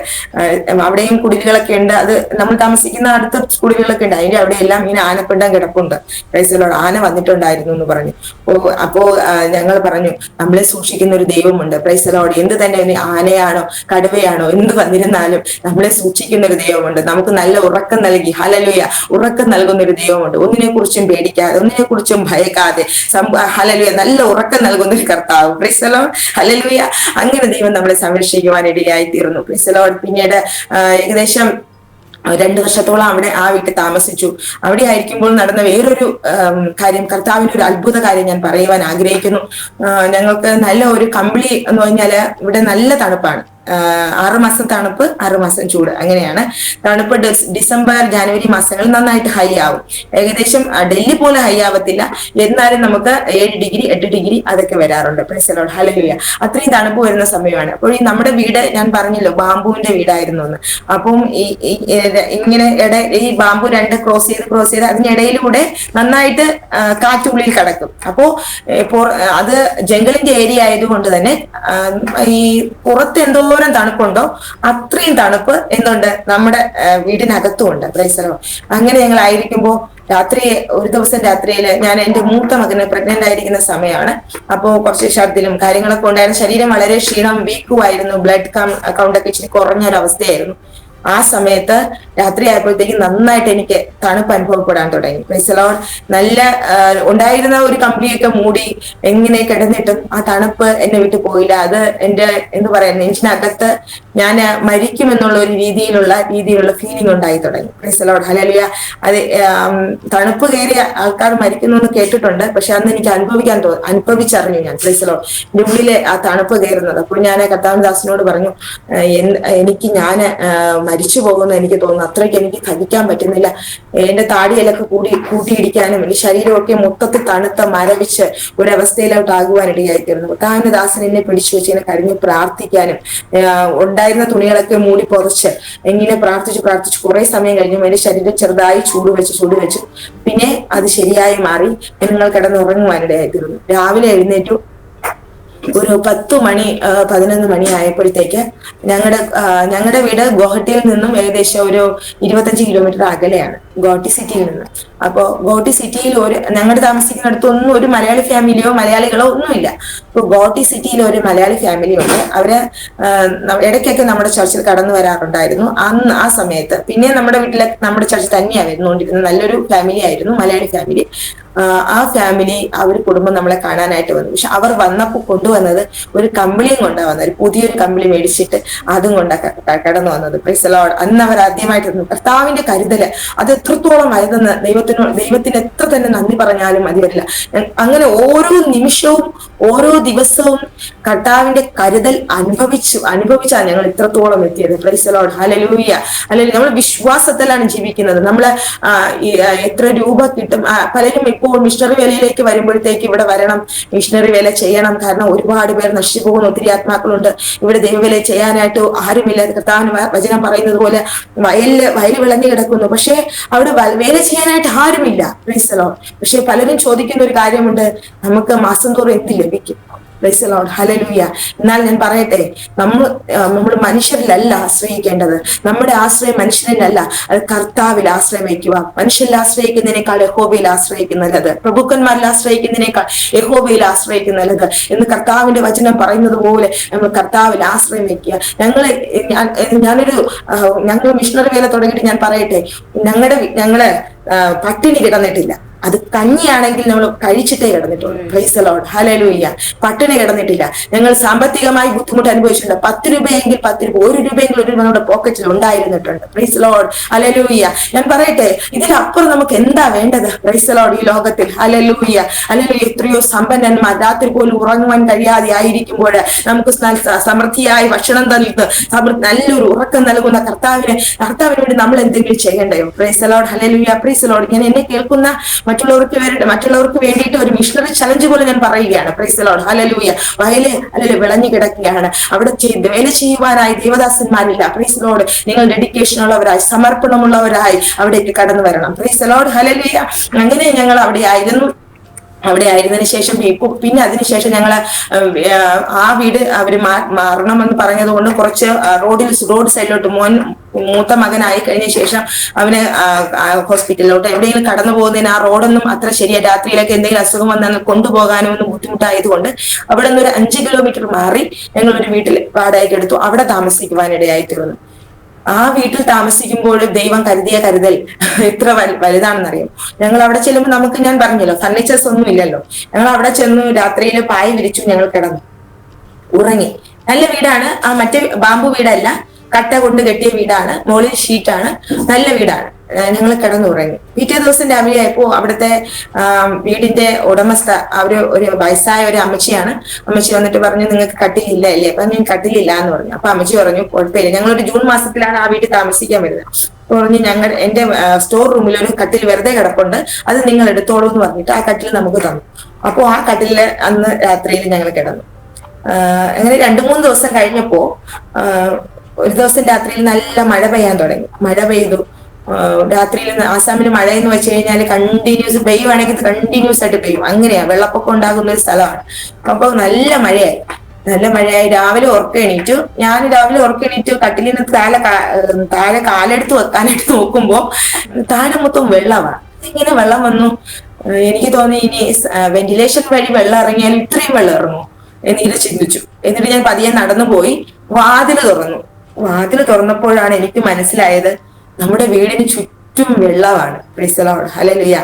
S2: അവിടെയും കുടിലുകളൊക്കെ ഉണ്ട്, അത് നമ്മൾ താമസിക്കുന്ന അടുത്ത കുടിലുകളൊക്കെ ഉണ്ട്, അതിന്റെ അവിടെ എല്ലാം ഇങ്ങനെ ആനപ്പിണ്ടം കിടപ്പുണ്ട്. പ്രൈസിലോട് ആന വന്നിട്ടുണ്ടായിരുന്നു എന്ന് പറഞ്ഞു. അപ്പോ ഞങ്ങൾ പറഞ്ഞു, നമ്മളെ സൂക്ഷിക്കുന്ന ഒരു ദൈവമുണ്ട്. പ്രൈസിലോട്, എന്ത് തന്നെ ആനയാണോ കടുവയാണോ എന്ത് വന്നിരുന്നാലും നമ്മളെ സൂക്ഷിക്കുന്ന ഒരു ദൈവമുണ്ട്. നമുക്ക് നല്ല ഉറക്കം നൽകി, ഹല്ലേലൂയ, ഉറക്കം നൽകുന്ന ഒരു ദൈവമുണ്ട്. ഒന്നിനെ കുറിച്ചും പേടിക്കാതെ, ഒന്നിനെ കുറിച്ചും ഭയക്കാതെ, ഹല്ലേലൂയ, നല്ല ഉറക്കം നൽകുന്ന ഒരു കർത്താവ്. പ്രൈസിലോട്, ഹല്ലേലൂയ. അങ്ങനെ ദൈവം നമ്മളെ സംരക്ഷിക്കുവാൻ ഇടയായി തീർന്നു. Price the Lord. പിന്നീട് ഏകദേശം 2 വർഷത്തോളം അവിടെ ആ വീട്ടിൽ താമസിച്ചു. അവിടെ ആയിരിക്കുമ്പോൾ നടന്ന വേറൊരു കാര്യം, കർത്താവിന്റെ ഒരു അത്ഭുത കാര്യം ഞാൻ പറയുവാൻ ആഗ്രഹിക്കുന്നു. ഞങ്ങൾക്ക് നല്ല ഒരു കമ്പിളി എന്ന് പറഞ്ഞാല് ഇവിടെ നല്ല തണുപ്പാണ്. 6 മാസം തണുപ്പ്, 6 മാസം ചൂട്, അങ്ങനെയാണ്. തണുപ്പ് ഡിസംബർ ജനുവരി മാസങ്ങളിൽ നന്നായിട്ട് ഹൈ ആവും. ഏകദേശം ഡൽഹി പോലെ ഹൈ ആവത്തില്ല, എന്നാലും നമുക്ക് 7 ഡിഗ്രി 8 ഡിഗ്രി അതൊക്കെ വരാറുണ്ട്. Price the Lord, hallelujah. അത്രയും തണുപ്പ് വരുന്ന സമയമാണ്. അപ്പോൾ ഈ നമ്മുടെ വീട് ഞാൻ പറഞ്ഞല്ലോ ബാമ്പുവിന്റെ വീടായിരുന്നു എന്ന്. അപ്പം ഇങ്ങനെ ഈ ബാമ്പു 2 ക്രോസ് ചെയ്ത് അതിനിടയിലൂടെ നന്നായിട്ട് കാറ്റുള്ളിൽ കിടക്കും. അപ്പോ അത് ജംഗിളിന്റെ ഏരിയ ആയതുകൊണ്ട് തന്നെ ഈ പുറത്ത് എന്തോരം തണുപ്പുണ്ടോ അത്രയും തണുപ്പ് എന്തുണ്ട് നമ്മുടെ വീടിനകത്തും ഉണ്ട്. Price the Lord. അങ്ങനെ ഞങ്ങൾ ആയിരിക്കുമ്പോ ഒരു ദിവസം രാത്രിയില് ഞാൻ എന്റെ മൂത്ത മകന് പ്രഗ്നന്റ് ആയിരിക്കുന്ന സമയമാണ്. അപ്പോ കുറച്ച് ഛർദിലും കാര്യങ്ങളൊക്കെ ഉണ്ടായിരുന്നു. ശരീരം വളരെ ക്ഷീണം, വീക്കുമായിരുന്നു. ബ്ലഡ് കൗണ്ടൊക്കെ ഇച്ചിരി കുറഞ്ഞൊരവസ്ഥയായിരുന്നു. ആ സമയത്ത് രാത്രി ആയപ്പോഴത്തേക്ക് നന്നായിട്ട് എനിക്ക് തണുപ്പ് അനുഭവപ്പെടാൻ തുടങ്ങി. Price the Lord. നല്ല ഉണ്ടായിരുന്ന ഒരു കമ്പിളിയൊക്കെ മൂടി എങ്ങനെ കിടന്നിട്ടും ആ തണുപ്പ് എന്നെ വിട്ടു പോയില്ല. അത് എന്റെ എന്ത് പറയാ നെഞ്ചിനകത്ത് ഞാൻ മരിക്കുമെന്നുള്ള ഒരു രീതിയിലുള്ള ഫീലിംഗ് ഉണ്ടായി തുടങ്ങി. Price the Lord, hallelujah. അത് തണുപ്പ് കയറിയ ആൾക്കാർ മരിക്കുന്നു എന്ന് കേട്ടിട്ടുണ്ട്, പക്ഷെ അന്ന് എനിക്ക് അനുഭവിച്ചറിഞ്ഞു ഞാൻ. പ്രൈസ് ദി ലോർഡ്, എന്റെ ഉള്ളിലെ ആ തണുപ്പ് കയറുന്നത്. അപ്പോൾ ഞാൻ കർത്താവിന്റെ ദാസനോട് പറഞ്ഞു, ഞാൻ മരിച്ചു പോകുന്നു എനിക്ക് തോന്നുന്നു, അത്രയ്ക്ക് എനിക്ക് സഹിക്കാൻ പറ്റുന്നില്ല. എന്റെ താടിയിലൊക്കെ കൂട്ടിയിടിക്കാനും എന്റെ ശരീരമൊക്കെ മൊത്തത്തിൽ തണുത്ത മരവിച്ച് ഒരവസ്ഥയിലോട്ടാകുവാൻ ഇടയായിത്തീർന്നു. കർത്താവിന്റെ ദാസൻ എന്നെ പിടിച്ചു വെച്ച് ഇങ്ങനെ കരഞ്ഞ് പ്രാർത്ഥിക്കാനും ഉണ്ടായിരുന്ന തുണികളൊക്കെ മൂടി പുറച്ച് എങ്ങനെ പ്രാർത്ഥിച്ചു കുറെ സമയം കഴിഞ്ഞു എന്റെ ശരീരം ചെറുതായി ചൂട് വെച്ചു. പിന്നെ അത് ശരിയായി മാറി ഞങ്ങൾ കിടന്നുറങ്ങുവാനിടയായിത്തീർന്നു. രാവിലെ എഴുന്നേറ്റു. ഒരു 10 മണി 11 മണി ആയപ്പോഴത്തേക്ക് ഞങ്ങളുടെ വീട് ഗുവാഹട്ടിയിൽ നിന്നും ഏകദേശം ഒരു 25 കിലോമീറ്റർ അകലെയാണ്, ഗുവാഹട്ടി സിറ്റിയിൽ നിന്ന്. അപ്പോ ഗുവാഹട്ടി സിറ്റിയിൽ ഞങ്ങളുടെ താമസിക്കുന്നിടത്തൊന്നും ഒരു മലയാളി ഫാമിലിയോ മലയാളികളോ ഒന്നുമില്ല. ഇപ്പൊ ഗുവാഹട്ടി സിറ്റിയിൽ ഒരു മലയാളി ഫാമിലി ഉണ്ട്. അവര് ഇടയ്ക്കൊക്കെ നമ്മുടെ ചർച്ചിൽ കടന്നു വരാറുണ്ടായിരുന്നു ആ സമയത്ത്. പിന്നെ നമ്മുടെ ചർച്ചിൽ തന്നെയാണ് വരുന്നുകൊണ്ടിരുന്നത്. നല്ലൊരു ഫാമിലി ആയിരുന്നു, മലയാളി ഫാമിലി. ആ ഫാമിലി കുടുംബം നമ്മളെ കാണാനായിട്ട് വന്നു. പക്ഷെ അവർ വന്നപ്പോൾ കൊണ്ടുവന്നത് ഒരു കമ്പിളിയും കൊണ്ടാണ് വന്നത്. ഒരു പുതിയൊരു കമ്പിളി മേടിച്ചിട്ട് അതും കൊണ്ടാണ് കടന്നു വന്നത്. Price the Lord. അന്ന് അവർ ആദ്യമായിട്ട് കർത്താവിന്റെ കരുതല് അത് എത്രത്തോളം വലുതെന്ന് ദൈവത്തിന് എത്ര തന്നെ നന്ദി പറഞ്ഞാലും മതി വരില്ല. അങ്ങനെ ഓരോ നിമിഷവും ഓരോ ദിവസവും കർത്താവിന്റെ കരുതൽ അനുഭവിച്ചാണ് ഞങ്ങൾ ഇത്രത്തോളം എത്തിയത്. Price the Lord, hallelujah. അല്ലെങ്കിൽ നമ്മൾ വിശ്വാസത്തിലാണ് ജീവിക്കുന്നത്. നമ്മള് എത്ര രൂപ കിട്ടും, പലരും ഇപ്പോൾ മിഷണറി വേലയിലേക്ക് വരുമ്പോഴത്തേക്ക് ഇവിടെ വരണം, മിഷണറി വേല ചെയ്യണം, കാരണം ഒരുപാട് പേർ നശിച്ചു പോകുന്ന ഒത്തിരി ആത്മാക്കളുണ്ട്. ഇവിടെ ദൈവവേല ചെയ്യാനായിട്ട് ആരുമില്ല. കർത്താവിന് വചനം പറയുന്നത് പോലെ വയൽ വിളഞ്ഞു കിടക്കുന്നു, പക്ഷെ അവിടെ വേല ചെയ്യാനായിട്ട് ആരുമില്ല. Price the Lord. പക്ഷെ പലരും ചോദിക്കുന്ന ഒരു കാര്യമുണ്ട്, നമുക്ക് മാസം തോറും എന്ത് ലഭിക്കും? Praise lord, hallelujah. എന്നാൽ ഞാൻ പറയട്ടെ, നമ്മൾ മനുഷ്യരിലല്ല ആശ്രയിക്കേണ്ടത്. നമ്മുടെ ആശ്രയം മനുഷ്യരിലല്ല, അത് കർത്താവിൽ ആശ്രയം വയ്ക്കുക. മനുഷ്യരിൽ ആശ്രയിക്കുന്നതിനേക്കാൾ യഹോവയിൽ ആശ്രയിക്കുന്നത്, പ്രഭുക്കന്മാരിൽ ആശ്രയിക്കുന്നതിനേക്കാൾ യഹോവയിൽ ആശ്രയിക്കുന്നത് എന്ന് കർത്താവിന്റെ വചനം പറയുന്നത് പോലെ നമ്മൾ കർത്താവിൽ ആശ്രയം വയ്ക്കുക. ഞങ്ങൾ മിഷണറി വേല തുടങ്ങിയിട്ട് ഞാൻ പറയട്ടെ, ഞങ്ങള് പട്ടിണി കിടന്നിട്ടില്ല. അത് കഞ്ഞിയാണെങ്കിൽ നമ്മൾ കഴിച്ചിട്ടേ കിടന്നിട്ടുള്ളൂ. Praise the Lord, hallelujah. പട്ടിണി കിടന്നിട്ടില്ല. ഞങ്ങൾ സാമ്പത്തികമായി ബുദ്ധിമുട്ട് അനുഭവിച്ചിട്ടുണ്ട്. 10 രൂപയെങ്കിൽ 10 രൂപ, 1 രൂപയെങ്കിൽ 1 രൂപ നമ്മുടെ പോക്കറ്റിൽ ഉണ്ടായിരുന്നിട്ടുണ്ട്. Praise the Lord, hallelujah. ഞാൻ പറയട്ടെ, ഇതിനപ്പുറം നമുക്ക് എന്താ വേണ്ടത്? പ്രൈസ് ദി ലോർഡ്, ഈ ലോകത്തിൽ. Hallelujah, hallelujah. എത്രയോ സമ്പന്നന്മാർ രാത്രി പോലും ഉറങ്ങുവാൻ കഴിയാതെ ആയിരിക്കുമ്പോൾ നമുക്ക് സമൃദ്ധിയായി ഭക്ഷണം തന്നിട്ട് നല്ലൊരു ഉറക്കം നൽകുന്ന കർത്താവിന് വേണ്ടി നമ്മൾ എന്തെങ്കിലും ചെയ്യണ്ടയോ? Praise the Lord, hallelujah. Praise the Lord. ഞാൻ എന്നെ കേൾക്കുന്ന മറ്റുള്ളവർക്ക് വേണ്ടിയിട്ട് ഒരു മിഷണറി ചലഞ്ച് പോലെ ഞാൻ പറയുകയാണ്. Praise the Lord, hallelujah. വയല് വിളഞ്ഞു കിടക്കുകയാണ്. അവിടെ വേല ചെയ്യുവാനായി ദേവദാസന്മാരില്ല. Praise the Lord. നിങ്ങൾ ഡെഡിക്കേഷൻ ഉള്ളവരായി, സമർപ്പണമുള്ളവരായി അവിടേക്ക് കടന്നു വരണം. Praise the Lord, hallelujah. അങ്ങനെ ഞങ്ങൾ അവിടെ ആയിരുന്നതിന് ശേഷം പിന്നെ അതിനുശേഷം ഞങ്ങള് ആ വീട് അവര് മാറണമെന്ന് പറഞ്ഞത് കൊണ്ട് കുറച്ച് റോഡ് സൈഡിലോട്ട് മൂത്ത മകനായി കഴിഞ്ഞ ശേഷം അവന് ഹോസ്പിറ്റലിലോട്ട് എവിടെയെങ്കിലും കടന്നു പോകുന്നതിന് ആ റോഡൊന്നും അത്ര ശരിയാ. രാത്രിയിലൊക്കെ എന്തെങ്കിലും അസുഖം വന്നാൽ കൊണ്ടുപോകാനോ ഒന്നും ബുദ്ധിമുട്ടായതുകൊണ്ട് അവിടെ നിന്ന് ഒരു 5 കിലോമീറ്റർ മാറി ഞങ്ങൾ ഒരു വീട്ടിൽ വാടകയ്ക്ക് എടുത്തു. അവിടെ താമസിക്കുവാനിടയായി തീർന്നു. ആ വീട്ടിൽ താമസിക്കുമ്പോൾ ദൈവം കരുതിയ കരുതൽ എത്ര വലുതാണെന്നറിയാം. ഞങ്ങൾ അവിടെ ചെല്ലുമ്പോൾ ഞാൻ പറഞ്ഞല്ലോ, ഫർണിച്ചേഴ്സ് ഒന്നും ഇല്ലല്ലോ. ഞങ്ങൾ അവിടെ ചെന്നു, രാത്രിയിൽ പായ വിരിച്ചു, ഞങ്ങൾ കിടന്നു ഉറങ്ങി. നല്ല വീടാണ്. ആ മറ്റേ ബാമ്പു വീടല്ല, കട്ട കൊണ്ട് കെട്ടിയ വീടാണ്, മുകളിൽ ഷീറ്റാണ്, നല്ല വീടാണ്. ഞങ്ങൾ കിടന്നുറങ്ങി. പിറ്റേ ദിവസം രാവിലെ ആയപ്പോ അവിടുത്തെ വീടിന്റെ ഉടമസ്ഥ ഒരു വയസ്സായ ഒരു അമ്മച്ചിയാണ്. അമ്മച്ചി വന്നിട്ട് പറഞ്ഞു, നിങ്ങൾക്ക് കട്ടിലില്ല അല്ലേ? അപ്പൊ ഞാൻ കട്ടിലില്ല എന്ന് പറഞ്ഞു. അപ്പൊ അമ്മച്ചി പറഞ്ഞു, കുഴപ്പമില്ല, ഞങ്ങളൊരു ജൂൺ മാസത്തിലാണ് ആ വീട്ടിൽ താമസിക്കാൻ വരുന്നത്. പറഞ്ഞു, എന്റെ സ്റ്റോർ റൂമിൽ ഒരു കട്ടിൽ വെറുതെ കിടപ്പുണ്ട്, അത് നിങ്ങൾ എടുത്തോളൂ എന്ന് പറഞ്ഞിട്ട് ആ കട്ടിൽ നമുക്ക് തന്നു. അപ്പോ ആ കട്ടിലില് അന്ന് രാത്രിയിൽ ഞങ്ങൾ കിടന്നു. അങ്ങനെ 2-3 ദിവസം കഴിഞ്ഞപ്പോ ഒരു ദിവസം രാത്രിയിൽ നല്ല മഴ പെയ്യാൻ തുടങ്ങി. മഴ പെയ്തു. രാത്രിയിൽ ആസാമിൽ മഴ എന്ന് വെച്ച് കഴിഞ്ഞാൽ കണ്ടിന്യൂസ് പെയ്യുവാണെങ്കിൽ കണ്ടിന്യൂസ് ആയിട്ട് പെയ്യും. അങ്ങനെയാ, വെള്ളപ്പൊക്കം ഉണ്ടാകുന്ന ഒരു സ്ഥലമാണ്. അപ്പൊ നല്ല മഴയായി. രാവിലെ ഉറക്കം എണീറ്റു. കട്ടിലിന് താഴെ കാലെടുത്ത് വെക്കാനായിട്ട് നോക്കുമ്പോ താഴെ മൊത്തം വെള്ളമാണ്. ഇങ്ങനെ വെള്ളം വന്നു. എനിക്ക് തോന്നി, ഇനി വെന്റിലേഷൻ വഴി വെള്ളം ഇറങ്ങിയാൽ ഇത്രയും വെള്ളം ഇറങ്ങും എന്നിട്ട് ചിന്തിച്ചു. എന്നിട്ട് ഞാൻ പതിയെ നടന്നു പോയി വാതില് തുറന്നപ്പോഴാണ് എനിക്ക് മനസ്സിലായത്, നമ്മുടെ വീടിന് ചുറ്റും വെള്ളമാണ്. Price the Lord, hallelujah.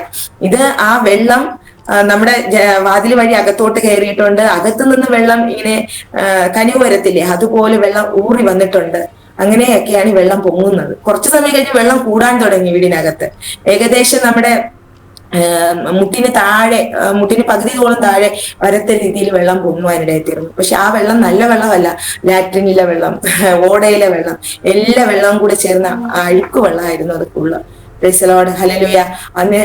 S2: ഇത് ആ വെള്ളം നമ്മുടെ വാതിൽ വഴി അകത്തോട്ട് കയറിയിട്ടുണ്ട്. അകത്തു നിന്ന് വെള്ളം ഇങ്ങനെ കനിവ് വരത്തില്ലേ, അതുപോലെ വെള്ളം ഊറി വന്നിട്ടുണ്ട്. അങ്ങനെയൊക്കെയാണ് വെള്ളം പൊങ്ങുന്നത്. കുറച്ചു സമയം കഴിഞ്ഞ് വെള്ളം കൂടാൻ തുടങ്ങി വീടിനകത്ത്. ഏകദേശം നമ്മുടെ മുട്ടിന് പകുതിയോളം താഴെ വരത്ത രീതിയിൽ വെള്ളം പൊങ്ങുവാനിടയിൽ തീർന്നു. പക്ഷെ ആ വെള്ളം നല്ല വെള്ളമല്ല, ലാട്രിനിലെ വെള്ളം, ഓടയിലെ വെള്ളം, എല്ലാ വെള്ളവും കൂടെ ചേർന്ന അഴുക്ക് വെള്ളമായിരുന്നു അത് full. Price the Lord, hallelujah. അന്ന്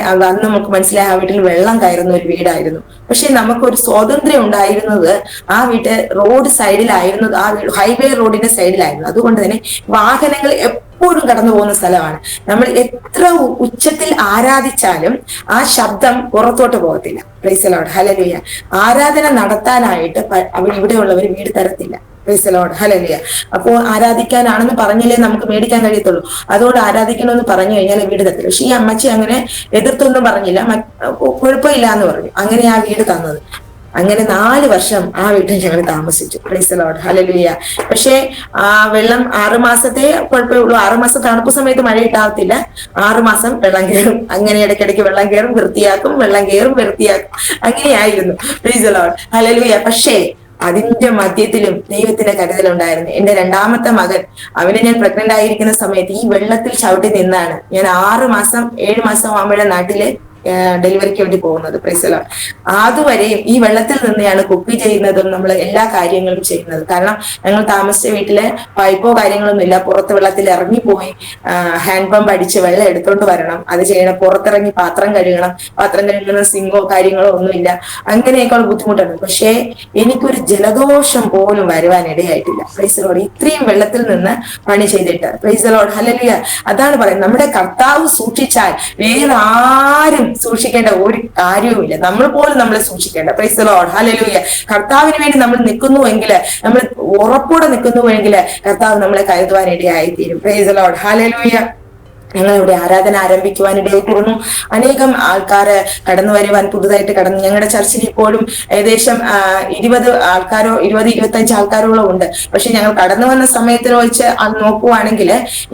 S2: നമുക്ക് മനസ്സിലായി ആ വീട്ടിൽ വെള്ളം കയറുന്ന ഒരു വീടായിരുന്നു. പക്ഷെ നമുക്കൊരു സ്വാതന്ത്ര്യം ഉണ്ടായിരുന്നത് ആ വീട്ട് റോഡ് സൈഡിലായിരുന്നു, ആ ഹൈവേ റോഡിന്റെ സൈഡിലായിരുന്നു. അതുകൊണ്ട് തന്നെ വാഹനങ്ങൾ എപ്പോഴും കടന്നു പോകുന്ന സ്ഥലമാണ്. നമ്മൾ എത്ര ഉച്ചത്തിൽ ആരാധിച്ചാലും ആ ശബ്ദം പുറത്തോട്ട് പോകത്തില്ല. Price the Lord, hallelujah. ആരാധന നടത്താനായിട്ട് ഇവിടെയുള്ളവർ വീട് തരത്തില്ല. Price the Lord, hallelujah. അപ്പോ ആരാധിക്കാനാണെന്ന് പറഞ്ഞില്ലേ നമുക്ക് മേടിക്കാൻ കഴിയത്തുള്ളൂ. അതുകൊണ്ട് ആരാധിക്കണമെന്ന് പറഞ്ഞു കഴിഞ്ഞാൽ വീട് തരത്തില്ല. പക്ഷെ ഈ അമ്മച്ചി അങ്ങനെ എതിർത്തൊന്നും പറഞ്ഞില്ല, കുഴപ്പമില്ല എന്ന് പറഞ്ഞു. അങ്ങനെ ആ വീട് തന്നത്. അങ്ങനെ 4 വർഷം ആ വീട്ടിൽ ഞങ്ങൾ താമസിച്ചു. Price the Lord, hallelujah. പക്ഷേ ആ വെള്ളം 6 മാസത്തെ കുഴപ്പമേ ഉള്ളൂ. 6 മാസം തണുപ്പ് സമയത്ത് മഴ ഇട്ടാവത്തില്ല. 6 മാസം വെള്ളം കയറും. അങ്ങനെ ഇടയ്ക്കിടയ്ക്ക് വെള്ളം കയറും, വൃത്തിയാക്കും, വെള്ളം കയറും, വൃത്തിയാക്കും. അങ്ങനെയായിരുന്നു. Price the Lord, hallelujah. പക്ഷേ അതിന്റെ മധ്യത്തിലും ദൈവത്തിന്റെ കരുതലുണ്ടായിരുന്നു. എന്റെ 2ാമത്തെ മകൻ, അവനെ ഞാൻ പ്രഗ്നന്റ് ആയിരിക്കുന്ന സമയത്ത് ഈ വെള്ളത്തിൽ ചവിട്ടി നിന്നാണ് ഞാൻ 7 മാസം ആകുമ്പോഴേ നാട്ടിലെ ഡെലിവറിക്ക് വേണ്ടി പോകുന്നത്. Price the Lord. അതുവരെയും ഈ വെള്ളത്തിൽ നിന്നെയാണ് കുക്ക് ചെയ്യുന്നതും നമ്മൾ എല്ലാ കാര്യങ്ങളും ചെയ്യുന്നത്. കാരണം ഞങ്ങൾ താമസിച്ച വീട്ടിലെ പൈപ്പോ കാര്യങ്ങളൊന്നും ഇല്ല. പുറത്ത് വെള്ളത്തിൽ ഇറങ്ങിപ്പോയി ഹാൻഡ് പമ്പ് അടിച്ച് വെള്ളം എടുത്തോണ്ട് വരണം, അത് ചെയ്യണം. പുറത്തിറങ്ങി പാത്രം കഴുകുന്ന സിങ്കോ കാര്യങ്ങളോ ഒന്നുമില്ല. അങ്ങനെയൊക്കെയുള്ള ബുദ്ധിമുട്ടാണ്. പക്ഷേ എനിക്കൊരു ജലദോഷം പോലും വരുവാനിടയായിട്ടില്ല. Price the Lord. ഇത്രയും വെള്ളത്തിൽ നിന്ന് പണി ചെയ്തിട്ട്. Price the Lord, hallelujah. അതാണ് പറയുന്നത്, നമ്മുടെ കർത്താവ് സൂക്ഷിച്ചാൽ വേറെ ആരും സൂക്ഷിക്കേണ്ട ഒരു കാര്യവുമില്ല. നമ്മൾ പോലും നമ്മളെ സൂക്ഷിക്കേണ്ട. Price the Lord. ഹല്ലേലൂയ. കർത്താവിന് വേണ്ടി നമ്മൾ നിൽക്കുന്നുവെങ്കിൽ, നമ്മൾ ഉറപ്പോടെ നിൽക്കുന്നുവെങ്കിൽ കർത്താവ് നമ്മളെ കരുതുവാനിടയായി തീരും. Price the Lord. ഹല്ലേലൂയ. ഞങ്ങളിവിടെ ആരാധന ആരംഭിക്കുവാനിടയിൽ തീർന്നു. അനേകം ആൾക്കാര് കടന്നു വരുവാൻ പുതുതായിട്ട് കടന്നു. ഞങ്ങളുടെ ചർച്ചിൽ ഇപ്പോഴും ഏകദേശം 20 ആൾക്കാരോ 20-25 ആൾക്കാരോളം ഉണ്ട്. പക്ഷെ ഞങ്ങൾ കടന്നു വന്ന സമയത്തിൽ വെച്ച് അത് നോക്കുവാണെങ്കിൽ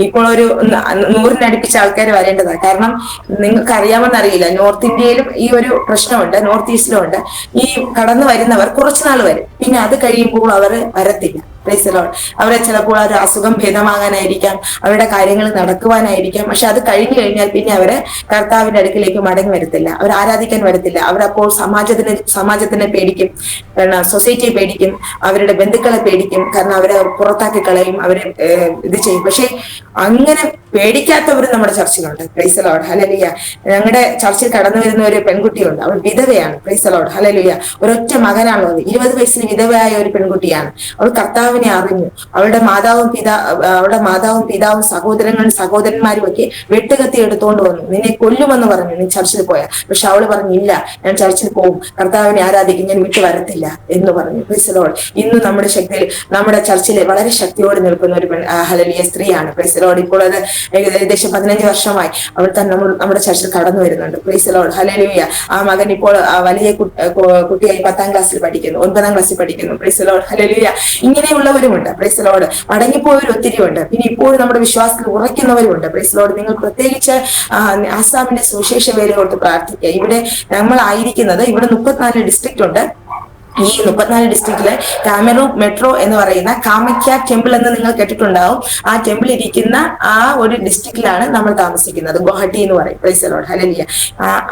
S2: ഇപ്പോൾ ഒരു 100-നടുപ്പിച്ച ആൾക്കാർ വരേണ്ടതാണ്. കാരണം നിങ്ങൾക്ക് അറിയാമെന്നറിയില്ല, നോർത്ത് ഇന്ത്യയിലും ഈ ഒരു പ്രശ്നമുണ്ട്, നോർത്ത് ഈസ്റ്റിലും ഉണ്ട്. ഈ കടന്നു വരുന്നവർ കുറച്ചുനാൾ വരും, പിന്നെ അത് കഴിയുമ്പോൾ അവർ വരത്തില്ല. Price the Lord. അവരെ ചിലപ്പോൾ ഒരു അസുഖം ഭേദമാകാനായിരിക്കാം, അവരുടെ കാര്യങ്ങൾ നടക്കുവാനായിരിക്കാം. പക്ഷെ അത് കഴിഞ്ഞു കഴിഞ്ഞാൽ പിന്നെ അവര് കർത്താവിന്റെ അടുക്കിലേക്ക് മടങ്ങി വരത്തില്ല, അവർ ആരാധിക്കാൻ വരത്തില്ല. അവരപ്പോൾ സമാജത്തിനെ പേടിക്കും, കാരണം സൊസൈറ്റിയെ പേടിക്കും, അവരുടെ ബന്ധുക്കളെ പേടിക്കും, കാരണം അവരെ പുറത്താക്കി കളയും, അവരെ ഇത് ചെയ്യും. പക്ഷെ അങ്ങനെ പേടിക്കാത്തവരും നമ്മുടെ ചർച്ചിലുണ്ട്. Praise the Lord. ഹല്ലേലൂയ. ഞങ്ങളുടെ ചർച്ചിൽ കടന്നു വരുന്ന ഒരു പെൺകുട്ടിയുണ്ട്, അവൾ വിധവയാണ്. Praise the Lord. ഹല്ലേലൂയ. ഒരൊറ്റ മകനാണുള്ളത്, 20 വയസ്സിൽ വിധവയായ ഒരു പെൺകുട്ടിയാണ്. അവൾ കർത്താവിനെ അറിഞ്ഞു. അവളുടെ മാതാവും പിതാവും സഹോദരന്മാരും ഒക്കെ വെട്ടുകത്തി എടുത്തുകൊണ്ട് വന്നു. നിന്നെ കൊല്ലുമെന്ന് പറഞ്ഞു നീ ചർച്ചിൽ പോയാൽ. പക്ഷെ അവള് പറഞ്ഞില്ല, ഞാൻ ചർച്ചിൽ പോകും, കർത്താവിനെ ആരാധിക്കും, ഞാൻ വിട്ടു വരത്തില്ല എന്ന് പറഞ്ഞു. Price the Lord. ഇന്ന് നമ്മുടെ ശക്തിയിൽ, നമ്മുടെ ചർച്ചിൽ വളരെ ശക്തിയോടെ നിൽക്കുന്ന ഒരു ഹല്ലേലൂയ സ്ത്രീയാണ്. Price the Lord. ഇപ്പോൾ അത് ഏകദേശം 15 വർഷമായി അവൾ തന്നെ നമ്മുടെ ചർച്ചിൽ കടന്നു വരുന്നുണ്ട്. Price the Lord. ഹല്ലേലൂയ. ആ മകൻ ഇപ്പോൾ വലിയ കുട്ടിയായി 10ാം ക്ലാസ്സിൽ പഠിക്കുന്നു, 9ാം ക്ലാസ്സിൽ പഠിക്കുന്നു. Praise the Lord. ഹല്ലേലൂയ. ഇങ്ങനെയുള്ളവരുമുണ്ട്. Praise the Lord. മടങ്ങിപ്പോയവർ ഒത്തിരി ഉണ്ട്. പിന്നെ ഇപ്പോഴും നമ്മുടെ വിശ്വാസത്തിൽ ഉറയ്ക്കുന്നവരുമുണ്ട്. Price the Lord. നിങ്ങൾ പ്രത്യേകിച്ച് ആസാമിന്റെ സുവിശേഷ വേലയോർത്ത് പ്രാർത്ഥിക്കുക. ഇവിടെ നമ്മൾ ആയിരിക്കുന്നത്, ഇവിടെ 34 ഡിസ്ട്രിക്റ്റ് ഉണ്ട്. ഈ 34 ഡിസ്ട്രിക്റ്റില് കാമറൂൺ മെട്രോ എന്ന് പറയുന്ന കാമക്യ ടെമ്പിൾ എന്ന് നിങ്ങൾ കേട്ടിട്ടുണ്ടാവും. ആ ടെമ്പിൾ ഇരിക്കുന്ന ആ ഒരു ഡിസ്ട്രിക്റ്റിലാണ് നമ്മൾ താമസിക്കുന്നത്. ഗുവാഹട്ടി എന്ന് പറയും. Price the Lord. ഹല്ലേലൂയ.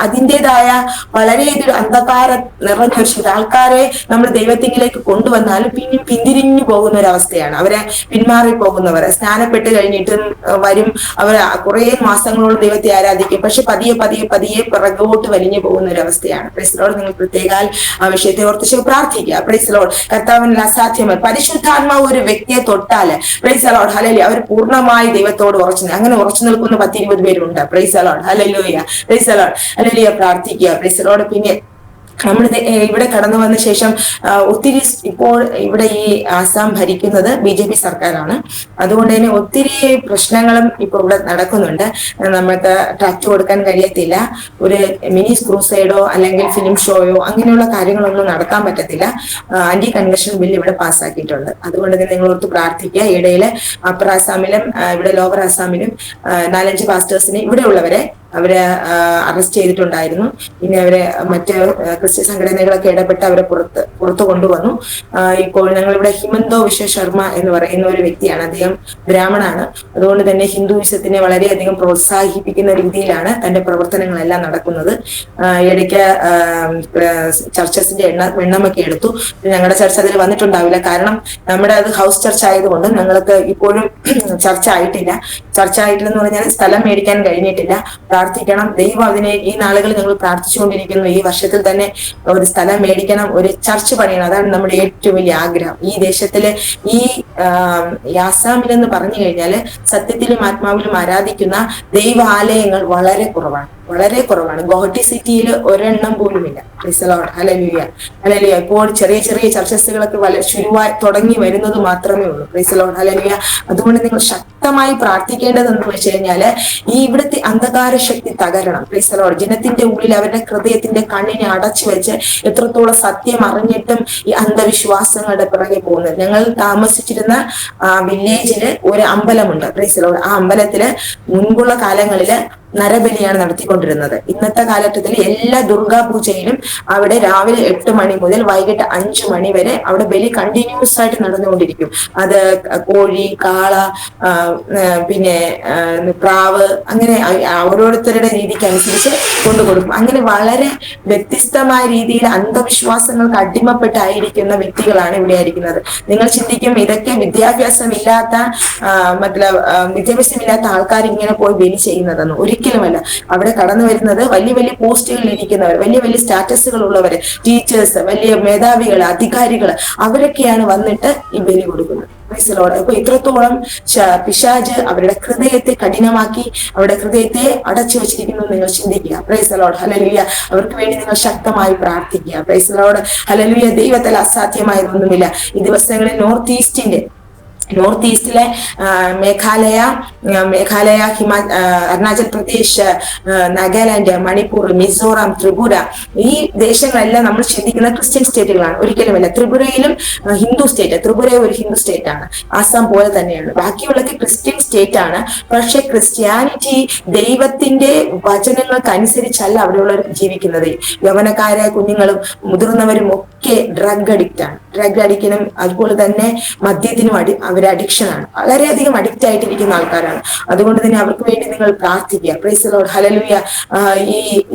S2: അതിൻ്റെതായ വളരെയധികം അന്ധകാരം നിറഞ്ഞൊരു ആൾക്കാരെ നമ്മൾ ദൈവത്തിലേക്ക് കൊണ്ടുവന്നാലും പിന്നെയും പിന്തിരിഞ്ഞു പോകുന്ന ഒരു അവസ്ഥയാണ്. അവരെ പിന്മാറി പോകുന്നവർ സ്നാനപ്പെട്ട് കഴിഞ്ഞിട്ടും വരും, അവർ കുറെ മാസങ്ങളോളം ദൈവത്തെ ആരാധിക്കും, പക്ഷെ പതിയെ പിറകോട്ട് വലിഞ്ഞു പോകുന്ന ഒരു അവസ്ഥയാണ്. Praise the Lord. നിങ്ങൾ പ്രത്യേക ആ വിഷയത്തെ ഓർത്ത് പ്രാർത്ഥിക്കുക. Praise the Lord. കർത്താവിന് അസാധ്യമാണ്. പരിശുദ്ധാത്മാവ് ഒരു വ്യക്തിയെ തൊട്ടാല്, പ്രൈസ് ദി ലോർഡ്, ഹല്ലേലൂയ, അവർ പൂർണ്ണമായി ദൈവത്തോട് അങ്ങനെ ഉറച്ചു നിൽക്കുന്ന 10-20 പേരുണ്ട്. Praise the Lord. Hallelujah. Praise the Lord. Hallelujah. പ്രാർത്ഥിക്കുക. Praise the Lord. പിന്നെ നമ്മൾ ഇവിടെ കടന്നു വന്ന ശേഷം ഒത്തിരി, ഇപ്പോൾ ഇവിടെ ഈ ആസാം ഭരിക്കുന്നത് BJP സർക്കാരാണ്. അതുകൊണ്ട് തന്നെ ഒത്തിരി പ്രശ്നങ്ങളും ഇപ്പോൾ ഇവിടെ നടക്കുന്നുണ്ട്. നമുക്ക് ട്രാക്ട് കൊടുക്കാൻ കഴിയത്തില്ല. ഒരു മിനി ക്രൂസൈഡോ അല്ലെങ്കിൽ ഫിലിം ഷോയോ അങ്ങനെയുള്ള കാര്യങ്ങളൊന്നും നടത്താൻ പറ്റത്തില്ല. ആന്റി കൺവെൻഷൻ ബിൽ ഇവിടെ പാസ്സാക്കിയിട്ടുണ്ട്. അതുകൊണ്ട് തന്നെ നിങ്ങളോർത്ത് പ്രാർത്ഥിക്കുക. ഇടയിൽ അപ്പർ ആസാമിലും ഇവിടെ ലോവർ ആസാമിലും 4-5 പാസ്റ്റേഴ്സിനെ, ഇവിടെയുള്ളവരെ അവരെ അറസ്റ്റ് ചെയ്തിട്ടുണ്ടായിരുന്നു. പിന്നെ അവരെ മറ്റ് ക്രിസ്ത്യൻ സംഘടനകളൊക്കെ ഇടപെട്ട് അവരെ പുറത്തു കൊണ്ടുവന്നു. ഇപ്പോൾ ഞങ്ങളിവിടെ ഹിമന്തോ വിശ്വ ശർമ്മ എന്ന് പറയുന്ന ഒരു വ്യക്തിയാണ്. അദ്ദേഹം ബ്രാഹ്മണാണ്. അതുകൊണ്ട് തന്നെ ഹിന്ദുയിസത്തിനെ വളരെയധികം പ്രോത്സാഹിപ്പിക്കുന്ന രീതിയിലാണ് തന്റെ പ്രവർത്തനങ്ങളെല്ലാം നടക്കുന്നത്. ഇടയ്ക്ക് ചർച്ചസിന്റെ എണ്ണമൊക്കെ എടുത്തു. ഞങ്ങളുടെ ചർച്ച അതിൽ വന്നിട്ടുണ്ടാവില്ല, കാരണം നമ്മുടെ അത് ഹൗസ് ചർച്ച ആയതുകൊണ്ട് ഞങ്ങൾക്ക് ഇപ്പോഴും ചർച്ച ആയിട്ടില്ലെന്ന് പറഞ്ഞാൽ സ്ഥലം മേടിക്കാൻ കഴിഞ്ഞിട്ടില്ല. പ്രാർത്ഥിക്കണം. ദൈവം അതിനെ ഈ നാളുകളിൽ ഞങ്ങൾ പ്രാർത്ഥിച്ചുകൊണ്ടിരിക്കുന്നു. ഈ വർഷത്തിൽ തന്നെ ഒരു സ്ഥലം മേടിക്കണം, ഒരു ചർച്ച് പണിയണം. അതാണ് നമ്മുടെ ഏറ്റവും വലിയ ആഗ്രഹം. ഈ ദേശത്തില് ഈ ആസാമിലെന്ന് പറഞ്ഞു കഴിഞ്ഞാല് സത്യത്തിലും ആത്മാവിലും ആരാധിക്കുന്ന ദൈവാലയങ്ങൾ വളരെ കുറവാണ്. ഗുവാഹട്ടി സിറ്റിയിൽ ഒരെണ്ണം പോലുമില്ല. Praise the Lord. Hallelujah. Hallelujah. ഇപ്പോൾ ചെറിയ ചർച്ചസുകളൊക്കെ ശുരുവായി തുടങ്ങി വരുന്നത് മാത്രമേ ഉള്ളൂ. Praise the Lord. ഹല്ലേലൂയ. അതുകൊണ്ട് നിങ്ങൾ ശക്തമായി പ്രാർത്ഥിക്കേണ്ടതെന്ന് വെച്ച് കഴിഞ്ഞാല് ഈ ഇവിടുത്തെ അന്ധകാര ശക്തി തകരണം. Praise the Lord. ജനത്തിന്റെ ഉള്ളിൽ അവരുടെ ഹൃദയത്തിന്റെ കണ്ണിനെ അടച്ചു വെച്ച് എത്രത്തോളം സത്യം അറിഞ്ഞിട്ടും ഈ അന്ധവിശ്വാസങ്ങളുടെ പിറകെ പോകുന്നത്. ഞങ്ങൾ താമസിച്ചിരുന്ന വില്ലേജില് ഒരു അമ്പലമുണ്ട്. Price the Lord. ആ അമ്പലത്തില് മുൻപുള്ള കാലങ്ങളില് നരബലിയാണ് നടത്തിക്കൊണ്ടിരുന്നത്. ഇന്നത്തെ കാലഘട്ടത്തിൽ എല്ലാ ദുർഗാ പൂജയിലും അവിടെ രാവിലെ 8 മണി മുതൽ വൈകിട്ട് 5 മണി വരെ അവിടെ ബലി കണ്ടിന്യൂസ് ആയിട്ട് നടന്നുകൊണ്ടിരിക്കും. അത് കോഴി, കാള, പിന്നെ പ്രാവ്, അങ്ങനെ ഓരോരുത്തരുടെ രീതിക്ക് അനുസരിച്ച് കൊണ്ടുകൊടുക്കും. അങ്ങനെ വളരെ വ്യത്യസ്തമായ രീതിയിൽ അന്ധവിശ്വാസങ്ങൾക്ക് അടിമപ്പെട്ടായിരിക്കുന്ന വ്യക്തികളാണ് ഇവിടെ ആയിരിക്കുന്നത്. നിങ്ങൾ ചിന്തിക്കും, ഇതൊക്കെ വിദ്യാഭ്യാസമില്ലാത്ത ആൾക്കാർ ഇങ്ങനെ പോയി ബലി ചെയ്യുന്നതെന്ന്. ഒരിക്കലുമല്ല. അവിടെ കടന്നു വരുന്നത് വലിയ വലിയ പോസ്റ്റുകളിൽ ഇരിക്കുന്നവർ, വലിയ വലിയ സ്റ്റാറ്റസുകൾ ഉള്ളവര്, ടീച്ചേഴ്സ്, വലിയ മേധാവികൾ, അധികാരികൾ, അവരൊക്കെയാണ് വന്നിട്ട് ഈ ബലി കൊടുക്കുന്നത്. Praise lord. അപ്പൊ ഇത്രത്തോളം പിശാച് അവരുടെ ഹൃദയത്തെ കഠിനമാക്കി അവരുടെ ഹൃദയത്തെ അടച്ചു വെച്ചിരിക്കുന്നു നിങ്ങൾ ചിന്തിക്കുക. Praise lord. ഹല്ലേലൂയ. അവർക്ക് വേണ്ടി നിങ്ങൾ ശക്തമായി പ്രാർത്ഥിക്കുക. Praise lord. ഹല്ലേലൂയ. ദൈവത്തിൽ അസാധ്യമായതൊന്നുമില്ല. ഈ ദിവസങ്ങളിൽ നോർത്ത് ഈസ്റ്റിലെ മേഘാലയ അരുണാചൽ പ്രദേശ്, നാഗാലാൻഡ്, മണിപ്പൂർ, മിസോറാം, ത്രിപുര, ഈ ദേശങ്ങളെല്ലാം നമ്മൾ ചിന്തിക്കുന്ന ക്രിസ്ത്യൻ സ്റ്റേറ്റുകളാണ്. ഒരിക്കലുമല്ല. ത്രിപുരയിലും ഹിന്ദു സ്റ്റേറ്റ്, ത്രിപുര ഒരു ഹിന്ദു സ്റ്റേറ്റ് ആണ്. ആസാം പോലെ തന്നെയാണ്. ബാക്കിയുള്ളതൊക്കെ ക്രിസ്ത്യൻ സ്റ്റേറ്റ് ആണ്. പക്ഷെ ക്രിസ്ത്യാനിറ്റി ദൈവത്തിന്റെ വചനങ്ങൾക്ക് അനുസരിച്ചല്ല അവിടെയുള്ളവർ ജീവിക്കുന്നത്. യൗവനക്കാരായ കുഞ്ഞുങ്ങളും മുതിർന്നവരും ഒക്കെ ഡ്രഗ് അഡിക്റ്റ് ആണ്. ഡ്രഗ് അഡിക്ഷനും അതുപോലെ തന്നെ മദ്യത്തിനും അവർ അഡിക്ഷനാണ്. വളരെയധികം അഡിക്റ്റ് ആയിട്ടിരിക്കുന്ന ആൾക്കാരാണ്. അതുകൊണ്ട് തന്നെ അവർക്ക് വേണ്ടി നിങ്ങൾ പ്രാർത്ഥിക്കുക. Praise the Lord. ഹല്ലേലൂയ.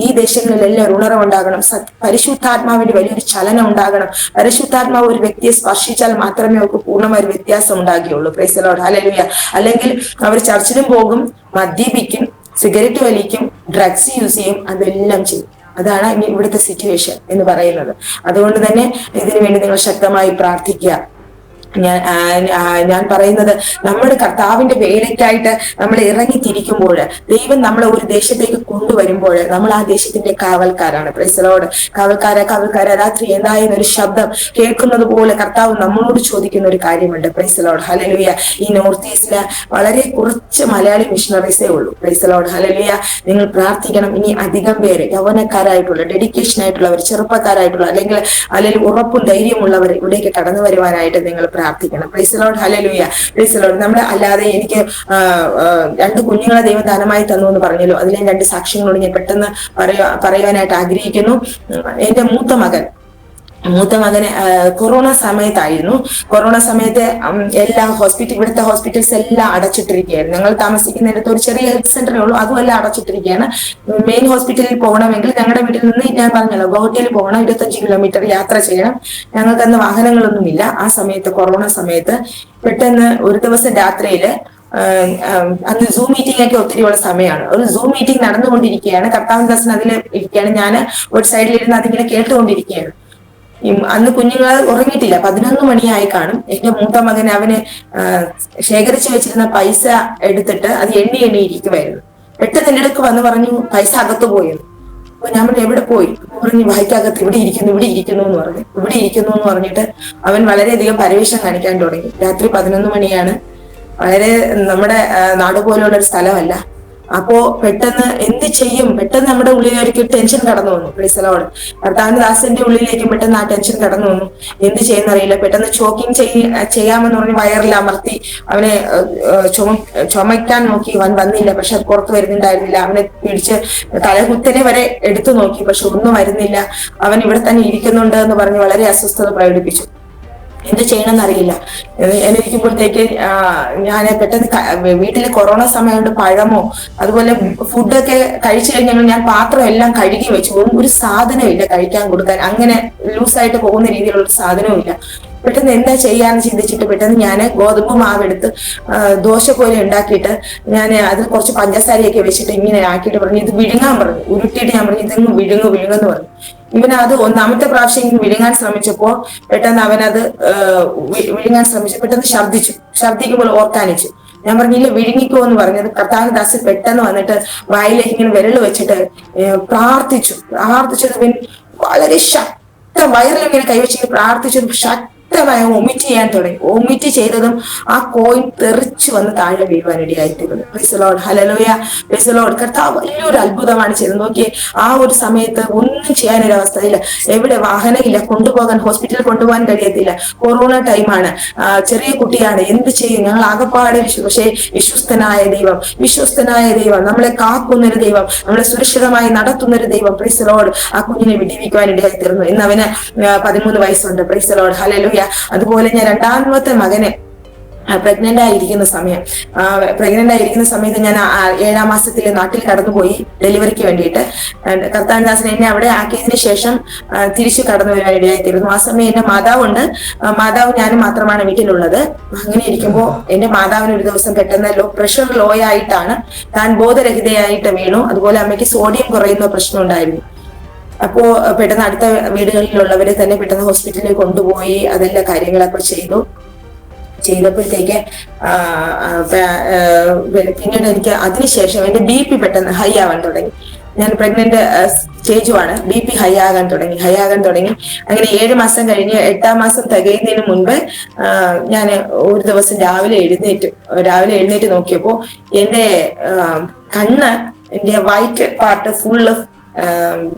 S2: ഈ ദേശങ്ങളിലെല്ലാം ഉണർവുണ്ടാകണം. പരിശുദ്ധാത്മാവിന്റെ വലിയൊരു ചലനം ഉണ്ടാകണം. പരിശുദ്ധാത്മാവ് ഒരു വ്യക്തിയെ സ്പർശിച്ചാൽ മാത്രമേ അവർക്ക് പൂർണ്ണമായ ഒരു വ്യത്യാസം ഉണ്ടാകുകയുള്ളൂ. Praise the Lord. ഹല്ലേലൂയ. അല്ലെങ്കിൽ അവർ ചർച്ചിലും പോകും, മദ്യപിക്കും, സിഗരറ്റ് വലിക്കും, ഡ്രഗ്സ് യൂസ് ചെയ്യും, അതെല്ലാം ചെയ്യും. അതാണ് ഇവിടുത്തെ സിറ്റുവേഷൻ എന്ന് പറയുന്നത്. അതുകൊണ്ട് തന്നെ ഇതിനു വേണ്ടി നിങ്ങൾ ശക്തമായി പ്രാർത്ഥിക്കുക. ഞാൻ പറയുന്നത്, നമ്മുടെ കർത്താവിന്റെ വേലയ്ക്കായിട്ട് നമ്മൾ ഇറങ്ങി തിരിക്കുമ്പോൾ, ദൈവം നമ്മളെ ഒരു ദേശത്തേക്ക് കൊണ്ടുവരുമ്പോൾ നമ്മൾ ആ ദേശത്തിന്റെ കാവൽക്കാരാണ്. Praise the Lord. കാവൽക്കാര രാത്രി എന്തായെന്നൊരു ശബ്ദം കേൾക്കുന്നത് പോലെ കർത്താവ് നമ്മളോട് ചോദിക്കുന്ന ഒരു കാര്യമുണ്ട്. Price the Lord. ഹല്ലേലൂയ. ഈ നോർത്ത് ഈസ്റ്റില് വളരെ കുറച്ച് മലയാളി മിഷണറീസേ ഉള്ളൂ. Praise the Lord. ഹല്ലേലൂയ. നിങ്ങൾ പ്രാർത്ഥിക്കണം. ഇനി അധികം പേര് യൗവനക്കാരായിട്ടുള്ള, ഡെഡിക്കേഷൻ ആയിട്ടുള്ളവർ, ചെറുപ്പക്കാരായിട്ടുള്ള, അല്ലെങ്കിൽ ഉറപ്പും ധൈര്യമുള്ളവർ ഇവിടേക്ക് കടന്നു വരുവാനായിട്ട് നിങ്ങൾ പ്രാർത്ഥിക്കണം. Price the Lord. Hallelujah. Praise the Lord. നമ്മൾ അല്ലാതെ എനിക്ക് 2 കുഞ്ഞുങ്ങളെ ദൈവം ദാനമായി തന്നു എന്ന് പറഞ്ഞല്ലോ. അതിലെ 2 സാക്ഷ്യങ്ങളോട് ഞാൻ പെട്ടെന്ന് പറയുവാനായിട്ട് ആഗ്രഹിക്കുന്നു. എന്റെ മൂത്ത മകന് കൊറോണ സമയത്തായിരുന്നു. കൊറോണ സമയത്ത് ഇവിടുത്തെ ഹോസ്പിറ്റൽസ് എല്ലാം അടച്ചിട്ടിരിക്കുകയായിരുന്നു. ഞങ്ങൾ താമസിക്കുന്നിടത്ത് ഒരു ചെറിയ ഹെൽത്ത് സെന്ററേ ഉള്ളൂ, അതുമെല്ലാം അടച്ചിട്ടിരിക്കുകയാണ്. മെയിൻ ഹോസ്പിറ്റലിൽ പോകണമെങ്കിൽ ഞങ്ങളുടെ വീട്ടിൽ നിന്ന്, ഞാൻ പറഞ്ഞല്ലോ, ഗോഹട്ടിയിൽ പോകണം, 25 കിലോമീറ്റർ യാത്ര ചെയ്യണം. ഞങ്ങൾക്ക് അന്ന് വാഹനങ്ങളൊന്നുമില്ല. ആ സമയത്ത്, കൊറോണ സമയത്ത് പെട്ടെന്ന് ഒരു ദിവസം രാത്രിയില്, അന്ന് സൂം മീറ്റിംഗ് ഒക്കെ ഒത്തിരിയുള്ള സമയമാണ്, ഒരു സൂം മീറ്റിംഗ് നടന്നുകൊണ്ടിരിക്കുകയാണ്. കർത്താവിൻ ദാസൻ അതിൽ ഇരിക്കുകയാണ്. ഞാൻ ഒരു സൈഡിലിരുന്ന് അതിങ്ങനെ കേട്ടുകൊണ്ടിരിക്കുകയാണ്. അന്ന് കുഞ്ഞുങ്ങൾ ഉറങ്ങിയിട്ടില്ല. 11 മണിയായി കാണും. എന്റെ മൂത്ത മകൻ അവന് ശേഖരിച്ചു വെച്ചിരുന്ന പൈസ എടുത്തിട്ട് അത് എണ്ണി ഇരിക്കുമായിരുന്നു. പെട്ടെന്ന് എന്റെ അടുക്ക് വന്ന് പറഞ്ഞു, പൈസ അകത്ത് പോയെന്ന്. അപ്പൊ ഞാൻ പറഞ്ഞു, എവിടെ പോയി? പറഞ്ഞു, വായിക്കകത്ത് ഇവിടെ ഇരിക്കുന്നു എന്ന് പറഞ്ഞു. ഇവിടെ ഇരിക്കുന്നു എന്ന് പറഞ്ഞിട്ട് അവൻ വളരെയധികം പരവേശം കാണിക്കാൻ തുടങ്ങി. രാത്രി 11 മണിയാണ്. വളരെ നമ്മുടെ നാട് പോലെയുള്ള ഒരു സ്ഥലമല്ല. അപ്പോ പെട്ടെന്ന് എന്ത് ചെയ്യും? പെട്ടെന്ന് നമ്മുടെ ഉള്ളിലേക്ക് ടെൻഷൻ കടന്നു വന്നു. Praise the Lord. കർത്താവിന്റെ ദാസന്റെ ഉള്ളിലേക്ക് പെട്ടെന്ന് ആ ടെൻഷൻ കടന്നു വന്നു. എന്ത് ചെയ്യുന്നറിയില്ല. പെട്ടെന്ന് ചോക്കിങ് ചെയ്യാമെന്ന് പറഞ്ഞ് വയറിൽ അമർത്തി അവനെ ചുമയ്ക്കാൻ നോക്കി. അവൻ വന്നില്ല. പക്ഷെ അത് പുറത്ത് വരുന്നുണ്ടായിരുന്നില്ല. അവനെ പിടിച്ച് തലകുത്തനെ വരെ എടുത്തു നോക്കി. പക്ഷെ ഒന്നും വരുന്നില്ല. അവൻ ഇവിടെ തന്നെ ഇരിക്കുന്നുണ്ട് എന്ന് പറഞ്ഞ് വളരെ അസ്വസ്ഥത പ്രകടിപ്പിച്ചു. എന്ത് ചെയ്യണമെന്ന് അറിയില്ല. എന്നിരിക്കുമ്പോഴത്തേക്ക് ഞാൻ പെട്ടെന്ന് വീട്ടിലെ കൊറോണ സമയം കൊണ്ട് പഴമോ അതുപോലെ ഫുഡൊക്കെ കഴിച്ചു കഴിഞ്ഞാൽ ഞാൻ പാത്രം എല്ലാം കഴുകി വെച്ചു. ഒരു സാധനവും ഇല്ല കഴിക്കാൻ കൊടുക്കാൻ. അങ്ങനെ ലൂസായിട്ട് പോകുന്ന രീതിയിലുള്ള ഒരു സാധനവും ഇല്ല. പെട്ടെന്ന് എന്താ ചെയ്യാന്ന് ചിന്തിച്ചിട്ട് പെട്ടെന്ന് ഞാൻ ഗോതമ്പ് മാവെടുത്ത് ദോശ പോലെ ഉണ്ടാക്കിയിട്ട് ഞാൻ അതിൽ കുറച്ച് പഞ്ചസാരയൊക്കെ വെച്ചിട്ട് ഇങ്ങനെ ആക്കിയിട്ട് പറഞ്ഞു, ഇത് വിഴുങ്ങാൻ പറഞ്ഞു. ഉരുട്ടിയിട്ട് ഞാൻ പറഞ്ഞു, ഇതെങ്ങ് വിഴുങ്ങെന്ന് പറഞ്ഞു. ഇവനത് 1ാമത്തെ പ്രാവശ്യം വിഴുങ്ങാൻ ശ്രമിച്ചപ്പോ പെട്ടെന്ന് അവനത് വിഴുങ്ങാൻ ശ്രമിച്ചു. പെട്ടെന്ന് ഛർദ്ദിക്കുമ്പോൾ ഓർക്കാനിച്ചു. ഞാൻ പറഞ്ഞില്ല, വിഴുങ്ങിക്കോ എന്ന് പറഞ്ഞത്. കർത്താവിന്റെ ദാസൻ പെട്ടെന്ന് വന്നിട്ട് വായിലേക്ക് ഇങ്ങനെ വിരൽ വെച്ചിട്ട് പ്രാർത്ഥിച്ചത് വളരെ വയറിലിങ്ങനെ കൈവച്ചിട്ട് പ്രാർത്ഥിച്ചത് ശക്തമായി വൊമിറ്റ് ചെയ്യാൻ തുടങ്ങി. വൊമിറ്റ് ചെയ്തതും ആ കോയിൻ തെറിച്ചു വന്ന് താഴെ വീഴുവാനിടയായിത്തീരുന്നു. Praise the Lord. Hallelujah. Praise the Lord. കർത്താവ് വലിയൊരു അത്ഭുതമാണ് ചെയ്തത്. നോക്കിയേ, ആ ഒരു സമയത്ത് ഒന്നും ചെയ്യാനൊരവസ്ഥയില്ല. എവിടെ വാഹനമില്ല, ഹോസ്പിറ്റലിൽ കൊണ്ടുപോകാൻ കഴിയത്തില്ല. കൊറോണ ടൈമാണ്, ചെറിയ കുട്ടിയാണ്, എന്ത് ചെയ്യും? ഞങ്ങൾ ആകപ്പാടെ പക്ഷേ വിശ്വസ്തനായ ദൈവം, നമ്മളെ കാക്കുന്നൊരു ദൈവം, നമ്മളെ സുരക്ഷിതമായി നടത്തുന്നൊരു ദൈവം. Price the Lord. ആ കുഞ്ഞിനെ വിടിവിക്കുവാനിടയായിത്തീർന്നു. ഇന്ന് അവന് 13 വയസ്സുണ്ട്. Price the Lord. ഹല്ലേലൂയ. അതുപോലെ ഞാൻ 2ാമത്തെ മകനെ പ്രഗ്നന്റ് ആയിരിക്കുന്ന സമയത്ത് ഞാൻ 7ാം മാസത്തിൽ നാട്ടിൽ കടന്നുപോയി ഡെലിവറിക്ക് വേണ്ടിയിട്ട്. കർത്താവിന്റെ ദാസൻ എന്നെ അവിടെ ആക്കിയതിന് ശേഷം തിരിച്ചു കടന്നു വരാനിടയായിത്തീരുന്നു. ആ സമയം എന്റെ മാതാവ് ഞാനും മാത്രമാണ് വീട്ടിലുള്ളത്. അങ്ങനെ ഇരിക്കുമ്പോൾ എന്റെ മാതാവിന് ഒരു ദിവസം പെട്ടെന്ന് പ്രഷർ ലോ ആയിട്ടാണ്, താൻ ബോധരഹിതയായിട്ട് വീണു. അതുപോലെ അമ്മയ്ക്ക് സോഡിയം കുറയുന്ന പ്രശ്നം ഉണ്ടായിരുന്നു. അപ്പോ പെട്ടെന്ന് അടുത്ത വീടുകളിലുള്ളവരെ തന്നെ പെട്ടെന്ന് ഹോസ്പിറ്റലിൽ കൊണ്ടുപോയി അതെല്ലാ കാര്യങ്ങളൊക്കെ ചെയ്തു. ചെയ്തപ്പോഴത്തേക്ക് പിന്നീട് എനിക്ക് അതിനുശേഷം എന്റെ BP പെട്ടെന്ന് ഹൈ ആവാൻ തുടങ്ങി. ഞാൻ പ്രഗ്നന്റ് സ്റ്റേജുമാണ്. BP ഹൈ ആകാൻ തുടങ്ങി. അങ്ങനെ 7 മാസം കഴിഞ്ഞ് 8-ാം മാസം തികയുന്നതിന് മുൻപ് ഞാൻ ഒരു ദിവസം രാവിലെ എഴുന്നേറ്റ് നോക്കിയപ്പോ എന്റെ കണ്ണ്, എന്റെ വൈറ്റ് പാർട്ട് ഫുള്ള്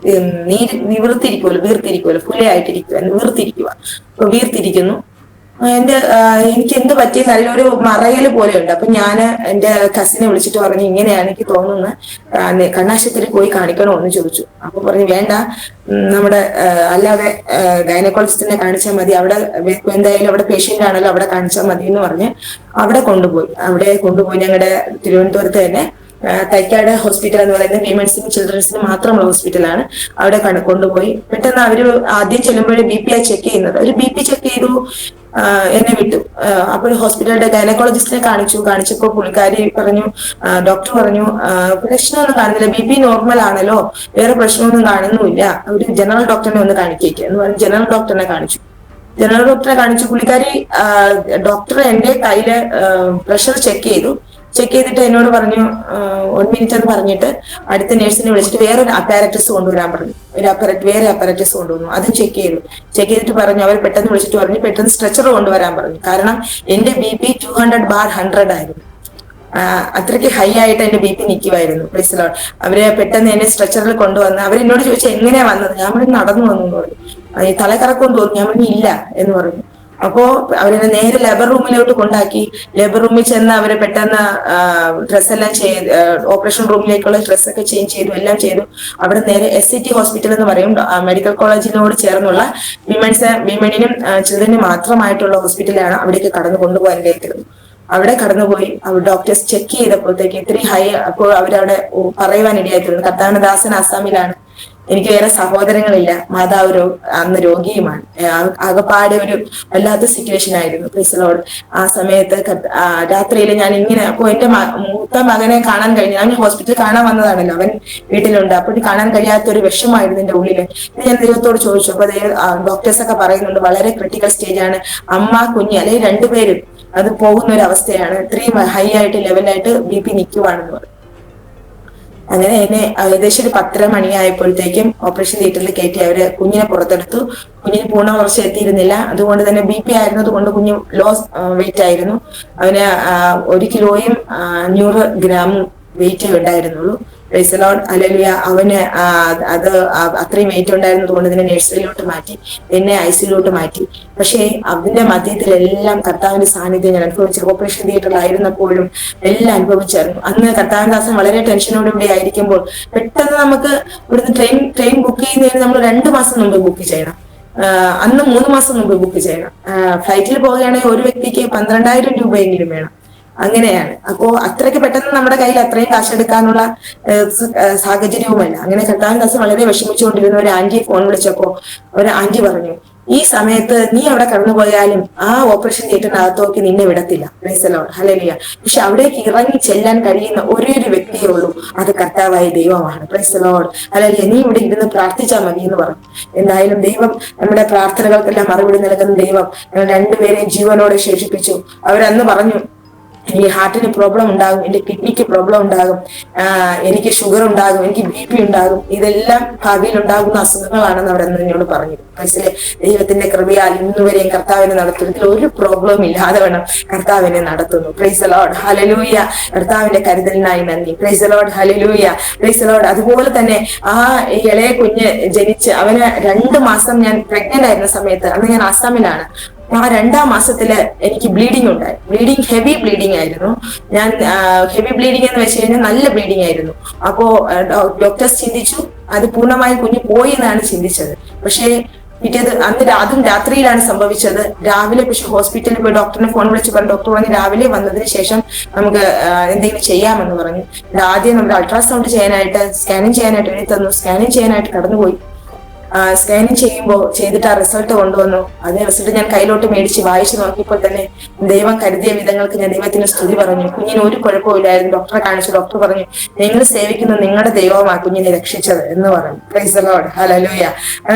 S2: വീർത്തിരിക്കുമല്ലോ, വീർത്തിരിക്കുന്നു. എനിക്ക് എന്ത് പറ്റി, നല്ലൊരു മറയല് പോലെയുണ്ട്. അപ്പൊ ഞാൻ എന്റെ കസിനെ വിളിച്ചിട്ട് പറഞ്ഞു, ഇങ്ങനെയാണ് എനിക്ക് തോന്നുന്നു, കണ്ണാശുപത്രി പോയി കാണിക്കണോ എന്ന് ചോദിച്ചു. അപ്പൊ പറഞ്ഞു വേണ്ട, നമ്മുടെ അല്ലാതെ ഗൈനക്കോളജിസ്റ്റിനെ കാണിച്ചാൽ മതി, അവിടെ എന്തായാലും അവിടെ പേഷ്യന്റ് ആണല്ലോ, അവിടെ കാണിച്ചാൽ മതി എന്ന് പറഞ്ഞ് അവിടെ കൊണ്ടുപോയി ഞങ്ങളുടെ തിരുവനന്തപുരത്ത് തന്നെ തൈക്കാട് ഹോസ്പിറ്റൽ എന്ന് പറയുന്നത് വിമൻസിനും ചിൽഡ്രൻസിനും മാത്രമുള്ള ഹോസ്പിറ്റലാണ്. അവിടെ കൊണ്ടുപോയി. പെട്ടെന്ന് അവര് ആദ്യം ചെല്ലുമ്പോഴേ BP ചെക്ക് ചെയ്യുന്നത്. അവര് BP ചെക്ക് ചെയ്തു, എന്നെ വിട്ടു. അപ്പോൾ ഹോസ്പിറ്റലിന്റെ ഗൈനക്കോളജിസ്റ്റിനെ കാണിച്ചപ്പോ പുള്ളിക്കാരി പറഞ്ഞു, ഡോക്ടർ പറഞ്ഞു, പ്രശ്നമൊന്നും കാണുന്നില്ല, BP നോർമൽ ആണല്ലോ, വേറെ പ്രശ്നമൊന്നും കാണുന്നുമില്ല, ഒരു ജനറൽ ഡോക്ടറിനെ ഒന്ന് കാണിക്കേക്ക് എന്ന് പറഞ്ഞ് ജനറൽ ഡോക്ടറെ കാണിച്ചു. പുള്ളിക്കാരി ഡോക്ടർ എന്റെ കയ്യില് പ്രഷർ ചെക്ക് ചെയ്തിട്ട് എന്നോട് പറഞ്ഞു 1 മിനിറ്റ് എന്ന് പറഞ്ഞിട്ട് അടുത്ത നേഴ്സിനെ വിളിച്ചിട്ട് വേറൊരു അപ്പാരറ്റസ് കൊണ്ടുവരാൻ പറഞ്ഞു. വേറെ അപ്പാരറ്റസ് കൊണ്ടുവന്നു. അതും ചെക്ക് ചെയ്തിട്ട് പറഞ്ഞു, അവർ പെട്ടെന്ന് വിളിച്ചിട്ട് പറഞ്ഞു പെട്ടെന്ന് സ്ട്രെച്ചർ കൊണ്ടുവരാൻ പറഞ്ഞു. കാരണം എന്റെ BP 200/100 ആയിരുന്നു. അത്രയ്ക്ക് ഹൈ ആയിട്ട് എന്റെ BP നിൽക്കുമായിരുന്നു. അവര് പെട്ടെന്ന് എന്നെ സ്ട്രെച്ചറിൽ കൊണ്ടുവന്ന് അവരെന്നോട് ചോദിച്ചു എങ്ങനെയാ വന്നത്. ഞാൻ പറഞ്ഞു നടന്നു വന്നു എന്ന് പറഞ്ഞു. തലകറക്കം തോന്നി. ഞാൻ പറഞ്ഞു ഇല്ല എന്ന് പറഞ്ഞു. അപ്പോ അവരെന്നെ നേരെ ലേബർ റൂമിലോട്ട് കൊണ്ടാക്കി. ലേബർ റൂമിൽ ചെന്ന് അവരെ പെട്ടെന്ന് ഡ്രസ്സെല്ലാം ഓപ്പറേഷൻ റൂമിലേക്കുള്ള ഡ്രസ്സൊക്കെ ചേഞ്ച് ചെയ്തു, എല്ലാം ചെയ്തു. അവിടെ നേരെ SCT ഹോസ്പിറ്റൽ എന്ന് പറയും, മെഡിക്കൽ കോളേജിനോട് ചേർന്നുള്ള വിമണിനും ചിൽഡ്രനും മാത്രമായിട്ടുള്ള ഹോസ്പിറ്റലാണ്. അവിടേക്ക് കൊണ്ടുപോകാൻ കഴിയുന്നത്. അവിടെ കടന്നുപോയി. അവർ ഡോക്ടേഴ്സ് ചെക്ക് ചെയ്തപ്പോഴത്തേക്ക് ഇത്രയും ഹൈ. അപ്പോൾ അവരവിടെ പറയുവാനിടയായിത്തീർന്നു, കർത്താവിന്റെ ദാസൻ ആസാമിലാണ്, എനിക്ക് വേറെ സഹോദരങ്ങളില്ല, മാതാവ് അന്ന് രോഗിയുമാണ്. ആകപ്പാടെ ഒരു വല്ലാത്ത സിറ്റുവേഷൻ ആയിരുന്നു. പ്രീസലോട് ആ സമയത്ത് രാത്രിയിൽ ഞാൻ ഇങ്ങനെ, അപ്പൊ എന്റെ മൂത്ത മകനെ കാണാൻ കഴിഞ്ഞു. ഞാൻ ഹോസ്പിറ്റലിൽ കാണാൻ വന്നതാണല്ലോ, അവൻ വീട്ടിലുണ്ട്. അപ്പോൾ കാണാൻ കഴിയാത്ത ഒരു വിഷമായിരുന്നു എന്റെ ഉള്ളില്. ഞാൻ ദൈവത്തോട് ചോദിച്ചു. അപ്പൊ ഡോക്ടേഴ്സ് ഒക്കെ പറയുന്നുണ്ട് വളരെ ക്രിട്ടിക്കൽ സ്റ്റേജ് ആണ്, അമ്മ കുഞ്ഞ് അല്ലെങ്കിൽ രണ്ടുപേരും അത് പോകുന്ന ഒരു അവസ്ഥയാണ്, ഇത്രയും ഹൈ ആയിട്ട് ലെവലായിട്ട് BP നിൽക്കുവാണെന്ന് പറഞ്ഞു. അങ്ങനെ എന്നെ ഏകദേശം ഒരു 10:30 മണിയായപ്പോഴത്തേക്കും ഓപ്പറേഷൻ തിയേറ്ററിൽ കയറ്റി അവര് കുഞ്ഞിനെ പുറത്തെടുത്തു. കുഞ്ഞിന് പൂർണ്ണ വളർച്ച എത്തിയിരുന്നില്ല. അതുകൊണ്ട് തന്നെ BP ആയിരുന്നത് കൊണ്ട് കുഞ്ഞ് ലോ വെയിറ്റ് ആയിരുന്നു. അവന് 1 കിലോയും 100 ഗ്രാമും വെയിറ്റ് ഉണ്ടായിരുന്നുള്ളൂ. Price the Lord, hallelujah. അവന് അത് അത്രയും വെയിറ്റ് ഉണ്ടായിരുന്നത് കൊണ്ട് തന്നെ നഴ്സറിയിലോട്ട് മാറ്റി, എന്നെ ICUലോട്ട് മാറ്റി. പക്ഷേ അതിന്റെ മധ്യത്തിലെല്ലാം കർത്താവിന്റെ സാന്നിധ്യം ഞാൻ അനുഭവിച്ചു. ഓപ്പറേഷൻ തിയേറ്ററിലായിരുന്നപ്പോഴും എല്ലാം അനുഭവിച്ചായിരുന്നു. അന്ന് കർത്താവിന്റെ ദാസൻ വളരെ ടെൻഷനോടുകൂടി ആയിരിക്കുമ്പോൾ പെട്ടെന്ന് നമുക്ക് ഇവിടുന്ന് ട്രെയിൻ ബുക്ക് ചെയ്യുന്നതിന് നമ്മൾ 2 മാസം മുമ്പ് ബുക്ക് ചെയ്യണം. അന്ന് 3 മാസം മുമ്പ് ബുക്ക് ചെയ്യണം. ഫ്ലൈറ്റിൽ പോവുകയാണെങ്കിൽ ഒരു വ്യക്തിക്ക് 12,000 രൂപയെങ്കിലും വേണം. അങ്ങനെയാണ്. അപ്പോ അത്രയ്ക്ക് പെട്ടെന്ന് നമ്മുടെ കയ്യിൽ അത്രയും കാശെടുക്കാനുള്ള സാഹചര്യവുമല്ല. അങ്ങനെ കർത്താവിന്റെ ദാസൻ വളരെ വിഷമിച്ചുകൊണ്ടിരുന്ന ഒരു ആന്റി ഫോൺ വിളിച്ചപ്പോ ഒരു ആന്റി പറഞ്ഞു, ഈ സമയത്ത് നീ അവിടെ കടന്നുപോയാലും ആ ഓപ്പറേഷൻ തിയേറ്ററിനകത്തോക്കി നിന്നെ വിടത്തില്ല. Price the Lord, hallelujah. പക്ഷെ അവിടേക്ക് ഇറങ്ങി ചെല്ലാൻ കഴിയുന്ന ഒരേ ഒരു വ്യക്തിയേ ഉള്ളൂ, അത് കർത്താവായ ദൈവമാണ്. Price the Lord, hallelujah. നീ ഇവിടെ ഇരുന്ന് പ്രാർത്ഥിച്ചാൽ മതി എന്ന് പറഞ്ഞു. എന്തായാലും ദൈവം നമ്മുടെ പ്രാർത്ഥനകൾക്കെല്ലാം മറുപടി നൽകുന്ന ദൈവം ഞങ്ങൾ രണ്ടുപേരെയും ജീവനോടെ ശേഷിപ്പിച്ചു. അവരന്ന് പറഞ്ഞു, എനിക്ക് ഹാർട്ടിന് പ്രോബ്ലം ഉണ്ടാകും, എന്റെ കിഡ്നിക്ക് പ്രോബ്ലം ഉണ്ടാകും, എനിക്ക് ഷുഗർ ഉണ്ടാകും, എനിക്ക് BP ഉണ്ടാകും, ഇതെല്ലാം ഭാവിയിൽ ഉണ്ടാകുന്ന അസുഖങ്ങളാണെന്ന് അവിടെ എന്നോട് പറഞ്ഞു. മനസ്സിലെ ദൈവത്തിന്റെ കൃപയാൽ ഇന്നുവരെയും കർത്താവിനെ നടത്തുന്നു. ഇതിൽ ഒരു പ്രോബ്ലം ഇല്ലാതെ വേണം കർത്താവിനെ നടത്തുന്നു. Price the Lord, hallelujah. കർത്താവിന്റെ കരുതലിനായി നന്ദി. Price the Lord, hallelujah. Praise the Lord. അതുപോലെ തന്നെ ആ ഇളയ കുഞ്ഞ് ജനിച്ച് അവന് 2 മാസം ഞാൻ പ്രഗ്നന്റ് ആയിരുന്ന സമയത്ത്, അന്ന് ഞാൻ ആസാമിലാണ്, ആ 2-ാം മാസത്തില് എനിക്ക് ബ്ലീഡിങ് ഉണ്ടായി. ഹെവി ബ്ലീഡിങ് ആയിരുന്നു. ഞാൻ ഹെവി ബ്ലീഡിങ് എന്ന് വെച്ച് കഴിഞ്ഞാൽ നല്ല ബ്ലീഡിങ് ആയിരുന്നു. അപ്പോ ഡോക്ടേഴ്സ് ചിന്തിച്ചു അത് പൂർണ്ണമായി കുഞ്ഞ് പോയി എന്നാണ് ചിന്തിച്ചത്. പക്ഷേ അതും രാത്രിയിലാണ് സംഭവിച്ചത്. രാവിലെ പക്ഷെ ഹോസ്പിറ്റലിൽ പോയി ഡോക്ടറിനെ ഫോൺ വിളിച്ച് പറഞ്ഞു. ഡോക്ടർ പറഞ്ഞു രാവിലെ വന്നതിന് ശേഷം നമുക്ക് എന്തെങ്കിലും ചെയ്യാമെന്ന് പറഞ്ഞു. ആദ്യം നമ്മുടെ അൾട്രാസൗണ്ട് ചെയ്യാനായിട്ട്, സ്കാനിങ് ചെയ്യാനായിട്ട് എഴുതി തന്നു. സ്കാനിങ് ചെയ്യാനായിട്ട് കടന്നുപോയി. സ്കാനിങ് ചെയ്യുമ്പോൾ ചെയ്തിട്ട് ആ റിസൾട്ട് കൊണ്ടുവന്നു. അതേ റിസൾട്ട് ഞാൻ കയ്യിലോട്ട് മേടിച്ച് വായിച്ചു നോക്കിയപ്പോൾ തന്നെ ദൈവം കരുതിയ വിധങ്ങൾക്ക് ഞാൻ ദൈവത്തിന് സ്തുതി പറഞ്ഞു. കുഞ്ഞിന് ഒരു കുഴപ്പമില്ലായിരുന്നു. ഡോക്ടറെ കാണിച്ചു. ഡോക്ടർ പറഞ്ഞു, നിങ്ങൾ സേവിക്കുന്ന നിങ്ങളുടെ ദൈവമാണ് കുഞ്ഞിനെ രക്ഷിച്ചത് എന്ന് പറഞ്ഞു. Price the Lord, hallelujah.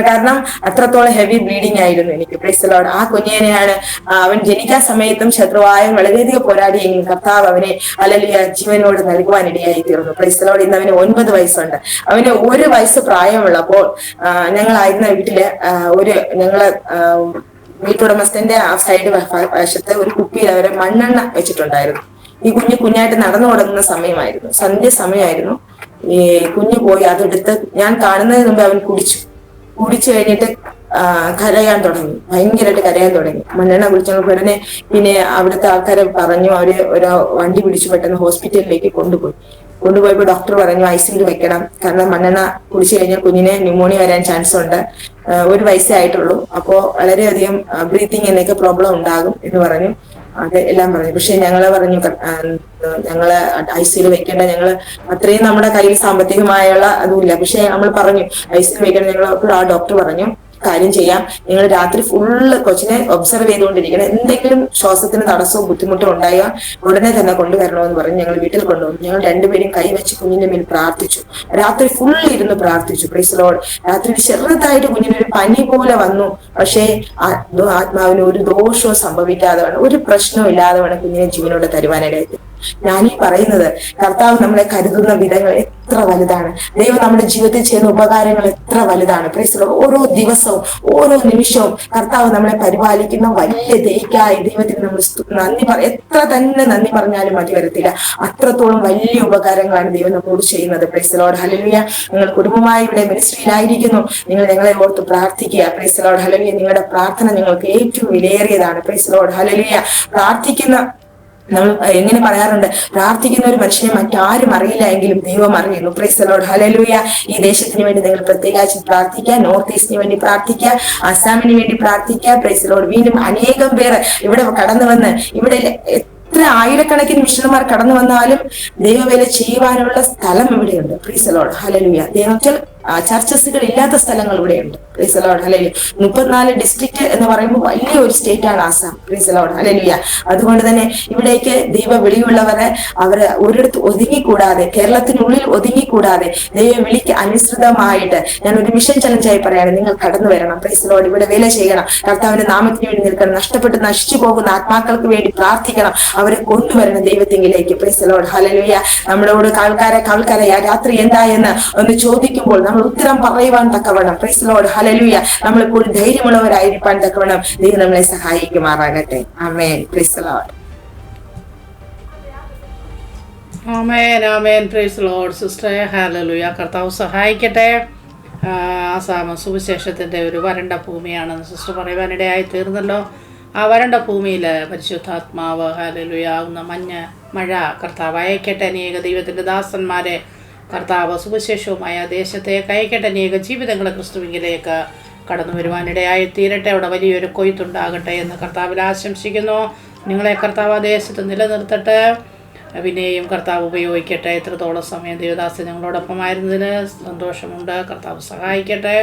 S2: കാരണം അത്രത്തോളം ഹെവി ബ്ലീഡിംഗ് ആയിരുന്നു എനിക്ക്. Price the Lord. ആ കുഞ്ഞിനെയാണ് അവൻ ജനിക്കാൻ സമയത്തും ശത്രുവായ വളരെയധികം പോരാടിയെങ്കിലും കർത്താവ് അവനെ ഹല്ലേലൂയ ജീവനോട് നൽകുവാനിടയായി തീർന്നു. Price the Lord. ഇന്ന് അവന് 9 വയസ്സുണ്ട്. അവന് 1 വയസ്സ് പ്രായമുള്ളപ്പോൾ ഞങ്ങളായിരുന്ന വീട്ടില് ഞങ്ങള് വീട്ടുടമസ്ഥന്റെ ആ സൈഡ് വശത്ത് ഒരു കുപ്പിയിൽ അവരെ മണ്ണെണ്ണ വെച്ചിട്ടുണ്ടായിരുന്നു. ഈ കുഞ്ഞായിട്ട് നടന്നു തുടങ്ങുന്ന സമയമായിരുന്നു, സന്ധ്യ സമയമായിരുന്നു. ഈ കുഞ്ഞു പോയി അതെടുത്ത് ഞാൻ കാണുന്നതിന് മുമ്പ് അവൻ കുടിച്ചു കഴിഞ്ഞിട്ട് കരയാൻ തുടങ്ങി, ഭയങ്കരമായിട്ട് കരയാൻ തുടങ്ങി. മണ്ണെണ്ണ കുടിച്ചപ്പോൾ ഉടനെ പിന്നെ അവിടുത്തെ ആൾക്കാരെ പറഞ്ഞു, അവര് ഒരു വണ്ടി പിടിച്ചു പെട്ടെന്ന് ഹോസ്പിറ്റലിലേക്ക് കൊണ്ടുപോയപ്പോൾ ഡോക്ടർ പറഞ്ഞു ഐസിയിൽ വെക്കണം, കാരണം മണ്ണെണ്ണ കുടിച്ചു കഴിഞ്ഞാൽ കുഞ്ഞിന് ന്യൂമോണിയ വരാൻ ചാൻസ് ഉണ്ട്. 1 വയസ്സേ ആയിട്ടുള്ളൂ, അപ്പോൾ വളരെയധികം ബ്രീത്തിങ് എന്നൊക്കെ പ്രോബ്ലം ഉണ്ടാകും എന്ന് പറഞ്ഞു. അത് എല്ലാം പറഞ്ഞു. പക്ഷെ ഞങ്ങള് പറഞ്ഞു ഞങ്ങള് ഐസിയിൽ വെക്കേണ്ട, ഞങ്ങള് അത്രയും നമ്മുടെ കയ്യിൽ സാമ്പത്തികമായുള്ള അതുമില്ല. പക്ഷെ നമ്മൾ പറഞ്ഞു ഐസിയിൽ വെക്കണം. ഞങ്ങൾ ആ ഡോക്ടർ പറഞ്ഞു കാര്യം ചെയ്യാം, നിങ്ങൾ രാത്രി ഫുള്ള് കൊച്ചിനെ ഒബ്സർവ് ചെയ്തുകൊണ്ടിരിക്കണം. എന്തെങ്കിലും ശ്വാസത്തിന് തടസ്സവും ബുദ്ധിമുട്ടും ഉണ്ടായാൽ ഉടനെ തന്നെ കൊണ്ടുവരണമെന്ന് പറഞ്ഞ് ഞങ്ങൾ വീട്ടിൽ കൊണ്ടുവന്നു. ഞങ്ങൾ രണ്ടുപേരും കൈവച്ച് കുഞ്ഞിന്റെ മേൽ പ്രാർത്ഥിച്ചു. രാത്രി ഫുള്ള് ഇരുന്ന് പ്രാർത്ഥിച്ചു. Praise lord. രാത്രി ചെറുതായിട്ട് കുഞ്ഞിനൊരു പനി പോലെ വന്നു. പക്ഷേ ആത്മാവിന് ഒരു ദോഷവും സംഭവിക്കാതെ വേണം, ഒരു പ്രശ്നവും ഇല്ലാതെ വേണം കുഞ്ഞിനെ ജീവനോടെ തരുവാനായിട്ട്. ഞാനീ പറയുന്നത് കർത്താവ് നമ്മളെ കരുതുന്ന വിധങ്ങൾ എത്ര വലുതാണ്. ദൈവം നമ്മുടെ ജീവിതത്തിൽ ചെയ്യുന്ന ഉപകാരങ്ങൾ എത്ര വലുതാണ്. Praise lord. ഓരോ ദിവസവും ഓരോ നിമിഷവും കർത്താവ് നമ്മളെ പരിപാലിക്കുന്ന വലിയ ദൈവത്തിനായി ദൈവത്തിന് നമ്മൾ എത്ര തന്നെ നന്ദി പറഞ്ഞാലും മതി വരത്തില്ല. അത്രത്തോളം വലിയ ഉപകാരങ്ങളാണ് ദൈവം നമ്മോട് ചെയ്യുന്നത്. Praise lord, hallelujah. നിങ്ങൾ കുടുംബമായി ഇവിടെ മിനിസ്ട്രിയിലായിരിക്കുന്നു, നിങ്ങൾ ഞങ്ങളെ ഓർത്ത് പ്രാർത്ഥിക്കുക. Praise lord, hallelujah. നിങ്ങളുടെ പ്രാർത്ഥന നിങ്ങൾക്ക് ഏറ്റവും വിലയേറിയതാണ്. Price lord, hallelujah. പ്രാർത്ഥിക്കുന്ന നമ്മൾ എങ്ങനെ പറയാറുണ്ട്, പ്രാർത്ഥിക്കുന്ന ഒരു മനുഷ്യനെ മറ്റാരും അറിയില്ല എങ്കിലും ദൈവം അറിയുന്നു. Price the Lord, hallelujah. ഈ ദേശത്തിന് വേണ്ടി നിങ്ങൾ പ്രത്യേകിച്ച് പ്രാർത്ഥിക്കുക. നോർത്ത് ഈസ്റ്റിന് വേണ്ടി പ്രാർത്ഥിക്കുക, അസാമിന് വേണ്ടി പ്രാർത്ഥിക്കുക. Praise the Lord. വീണ്ടും അനേകം പേർ ഇവിടെ കടന്നു വന്ന് ഇവിടെ എത്ര ആയിരക്കണക്കിന് മിഷണന്മാർ കടന്നു വന്നാലും ദൈവവേല ചെയ്യുവാനുള്ള സ്ഥലം ഇവിടെയുണ്ട്. Price the Lord, hallelujah. ദൈവത്തിൽ ചർച്ചസുകൾ ഇല്ലാത്ത സ്ഥലങ്ങൾ ഇവിടെയുണ്ട്. Price the Lord, hallelujah. 34 district എന്ന് പറയുമ്പോൾ വലിയ ഒരു സ്റ്റേറ്റ് ആണ് Assam. Price the Lord, hallelujah. അതുകൊണ്ട് തന്നെ ഇവിടേക്ക് ദൈവ വിളിയുള്ളവരെ അവര് ഒരിടത്ത് ഒതുങ്ങിക്കൂടാതെ, കേരളത്തിനുള്ളിൽ ഒതുങ്ങിക്കൂടാതെ ദൈവ വിളിക്ക് അനുസൃതമായിട്ട് ഞാൻ ഒരു മിഷൻ ചലഞ്ചായി പറയാണ്, നിങ്ങൾ കടന്നു വരണം. Praise the Lord. ഇവിടെ വേല ചെയ്യണം, കർത്താവിന്റെ നാമത്തിന് വേണ്ടി നിൽക്കണം, നഷ്ടപ്പെട്ട് നശിച്ചു പോകുന്ന ആത്മാക്കൾക്ക് വേണ്ടി പ്രാർത്ഥിക്കണം, അവരെ കൊണ്ടുവരണം ദൈവത്തിങ്കിലേക്ക്. Price the Lord, hallelujah. നമ്മളോട് കാൽക്കാരെ രാത്രി എന്താ എന്ന് ഒന്ന് ചോദിക്കുമ്പോൾ നമ്മൾ ഉത്തരം പറയുവാൻ തക്കവണ്ണം, പ്രൈസ് ദി ലോർഡ്, ഹല്ലേലൂയ, നമ്മളെപ്പോഴും ധൈര്യമുള്ളവരായിരിക്കാൻ തക്കവണ്ണം ദൈവം നമ്മളെ സഹായിക്കുമാറാകട്ടെ. Amen. Praise the Lord.
S1: Amen, amen. Praise the Lord sister. Hallelujah. കർത്താവ് സഹായിക്കട്ടെ. ആസാം സുവിശേഷത്തിൻ്റെ ഒരു വരണ്ട ഭൂമിയാണെന്ന് സിസ്റ്റർ പറയുവാനിടയായി തീർന്നല്ലോ. ആ വരണ്ട ഭൂമിയിൽ പരിശുദ്ധാത്മാവ് ഹല്ലേലൂയ ആകുന്ന മഴ കർത്താവ് അയക്കട്ടെ. അനേക ദൈവത്തിൻ്റെ ദാസന്മാരെ കർത്താവ് സുവിശേഷവുമായ ദേശത്തേക്ക് അയക്കട്ടെ. അനേക ജീവിതങ്ങൾ ക്രിസ്തുവിലേക്ക് കടന്നു വരുവാനിടയായി തീരട്ടെ. അവിടെ വലിയൊരു കൊയ്ത്തുണ്ടാകട്ടെ എന്ന് കർത്താവിൽ ആശംസിക്കുന്നു. നിങ്ങളെ കർത്താവ് ആ ദേശത്ത് നിലനിർത്തട്ടെ, പിന്നെയും കർത്താവ് ഉപയോഗിക്കട്ടെ. എത്രത്തോളം സമയം ദേവദാസൻ ഞങ്ങളോടൊപ്പമായിരുന്നതിന് സന്തോഷമുണ്ട്. കർത്താവ് സഹായിക്കട്ടെ.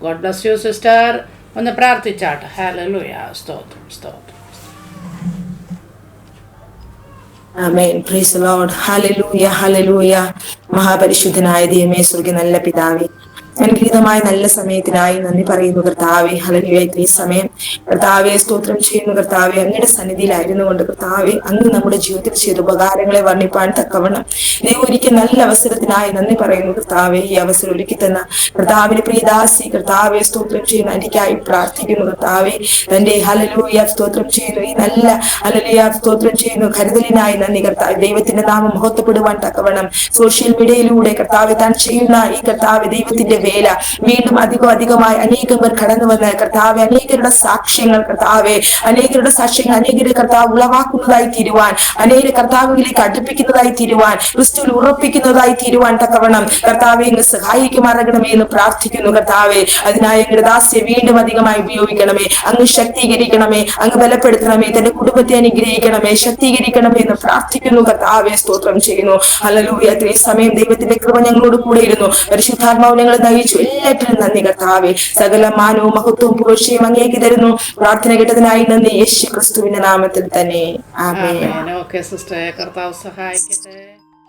S1: God bless you sister. ഒന്ന് പ്രാർത്ഥിച്ചാട്ടെ. ഹല്ലേലൂയ. സ്തോത്രം, സ്തോത്രം.
S2: Amen. Praise the Lord. Hallelujah, hallelujah. മഹാപരിശുദ്ധനായ ദൈവമേ, സ്വർഗ്ഗ നല്ല പിതാവേ, അനുഗ്രഹീതമായ നല്ല സമയത്തിനായി നന്ദി പറയുന്നു കർത്താവെ. ഹല്ലേലൂയ. ഈ സമയം കർത്താവെ സ്തോത്രം ചെയ്യുന്നു കർത്താവെ. അങ്ങയുടെ സന്നിധിയിലായിരുന്നു കൊണ്ട് കർത്താവെ അങ്ങ് നമ്മുടെ ജീവിതത്തിൽ ചെയ്ത ഉപകാരങ്ങളെ വർണ്ണിപ്പാൻ തക്കവണ്ണം ദൈവം ഒരിക്കൽ നല്ല അവസരത്തിനായി നന്ദി പറയുന്നു കർത്താവെ. ഈ അവസരം ഒരുക്കി തന്ന കർത്താവിന്റെ പ്രിയദാസി കർത്താവെ സ്തോത്രം ചെയ്യുന്നു, എനിക്കായി പ്രാർത്ഥിക്കുന്നു കർത്താവെ. തന്റെ ഹല്ലേലൂയ സ്തോത്രം ചെയ്യുന്നു, ഈ നല്ല ഹല്ലേലൂയ സ്തോത്രം ചെയ്യുന്നു കരുതലിനായി നന്ദി കർത്താവ്. ദൈവത്തിന്റെ നാമം മഹത്വപ്പെടുവാൻ തക്കവണ്ണം സോഷ്യൽ മീഡിയയിലൂടെ കർത്താവെ താൻ ചെയ്യുന്ന ഈ കർത്താവ് ദൈവത്തിന്റെ വേല വീണ്ടും അധികമായി അനേകം പേർ കടന്നു വന്ന് കർത്താവെ അനേകരുടെ സാക്ഷ്യങ്ങൾ കർത്താവെ അനേകരുടെ സാക്ഷ്യങ്ങൾ അനേകരെ കർത്താവ് ഉളവാക്കുന്നതായി തീരുവാൻ, അനേകരെ കർത്താവിലേക്ക് അടുപ്പിക്കുന്നതായി തീരുവാൻ, ക്രിസ്തുവിൽ ഉറപ്പിക്കുന്നതായി തീരുവാൻ തക്കവണ്ണം കർത്താവെ അങ്ങ് സഹായിക്കുമാറാകണമേ എന്ന് പ്രാർത്ഥിക്കുന്നു കർത്താവെ. അതിനായി അങ്ങയുടെ ദാസ്യെ വീണ്ടും അധികമായി ഉപയോഗിക്കണമേ, അങ്ങ് ശക്തീകരിക്കണമേ, അങ്ങ് ബലപ്പെടുത്തണമേ, തന്റെ കുടുംബത്തെ അനുഗ്രഹിക്കണമേ, ശക്തീകരിക്കണമേ എന്ന് പ്രാർത്ഥിക്കുന്നു കർത്താവെ. സ്തോത്രം ചെയ്യുന്നു. ഹല്ലേലൂയ. ഈ സമയം ദൈവത്തിന്റെ കൃപ ഞങ്ങളോട് കൂടെ ഇരുന്നു. പരിശുദ്ധാത്മാവ് ഞങ്ങൾ നയിച്ചു. എല്ലാറ്റിനും നന്ദി കർത്താവെ. സകല മാനവും മഹത്വവും പുകഴ്ചയും അങ്ങേക്ക് തരുന്നു. പ്രാർത്ഥന കേട്ടതിനായി നന്ദി, യേശു ക്രിസ്തുവിന്റെ നാമത്തിൽ തന്നെ. ആമേൻ.
S1: ആമേൻ. ഓക്കെ സിസ്റ്ററെ, കർത്താവ് സഹായിക്കട്ടെ.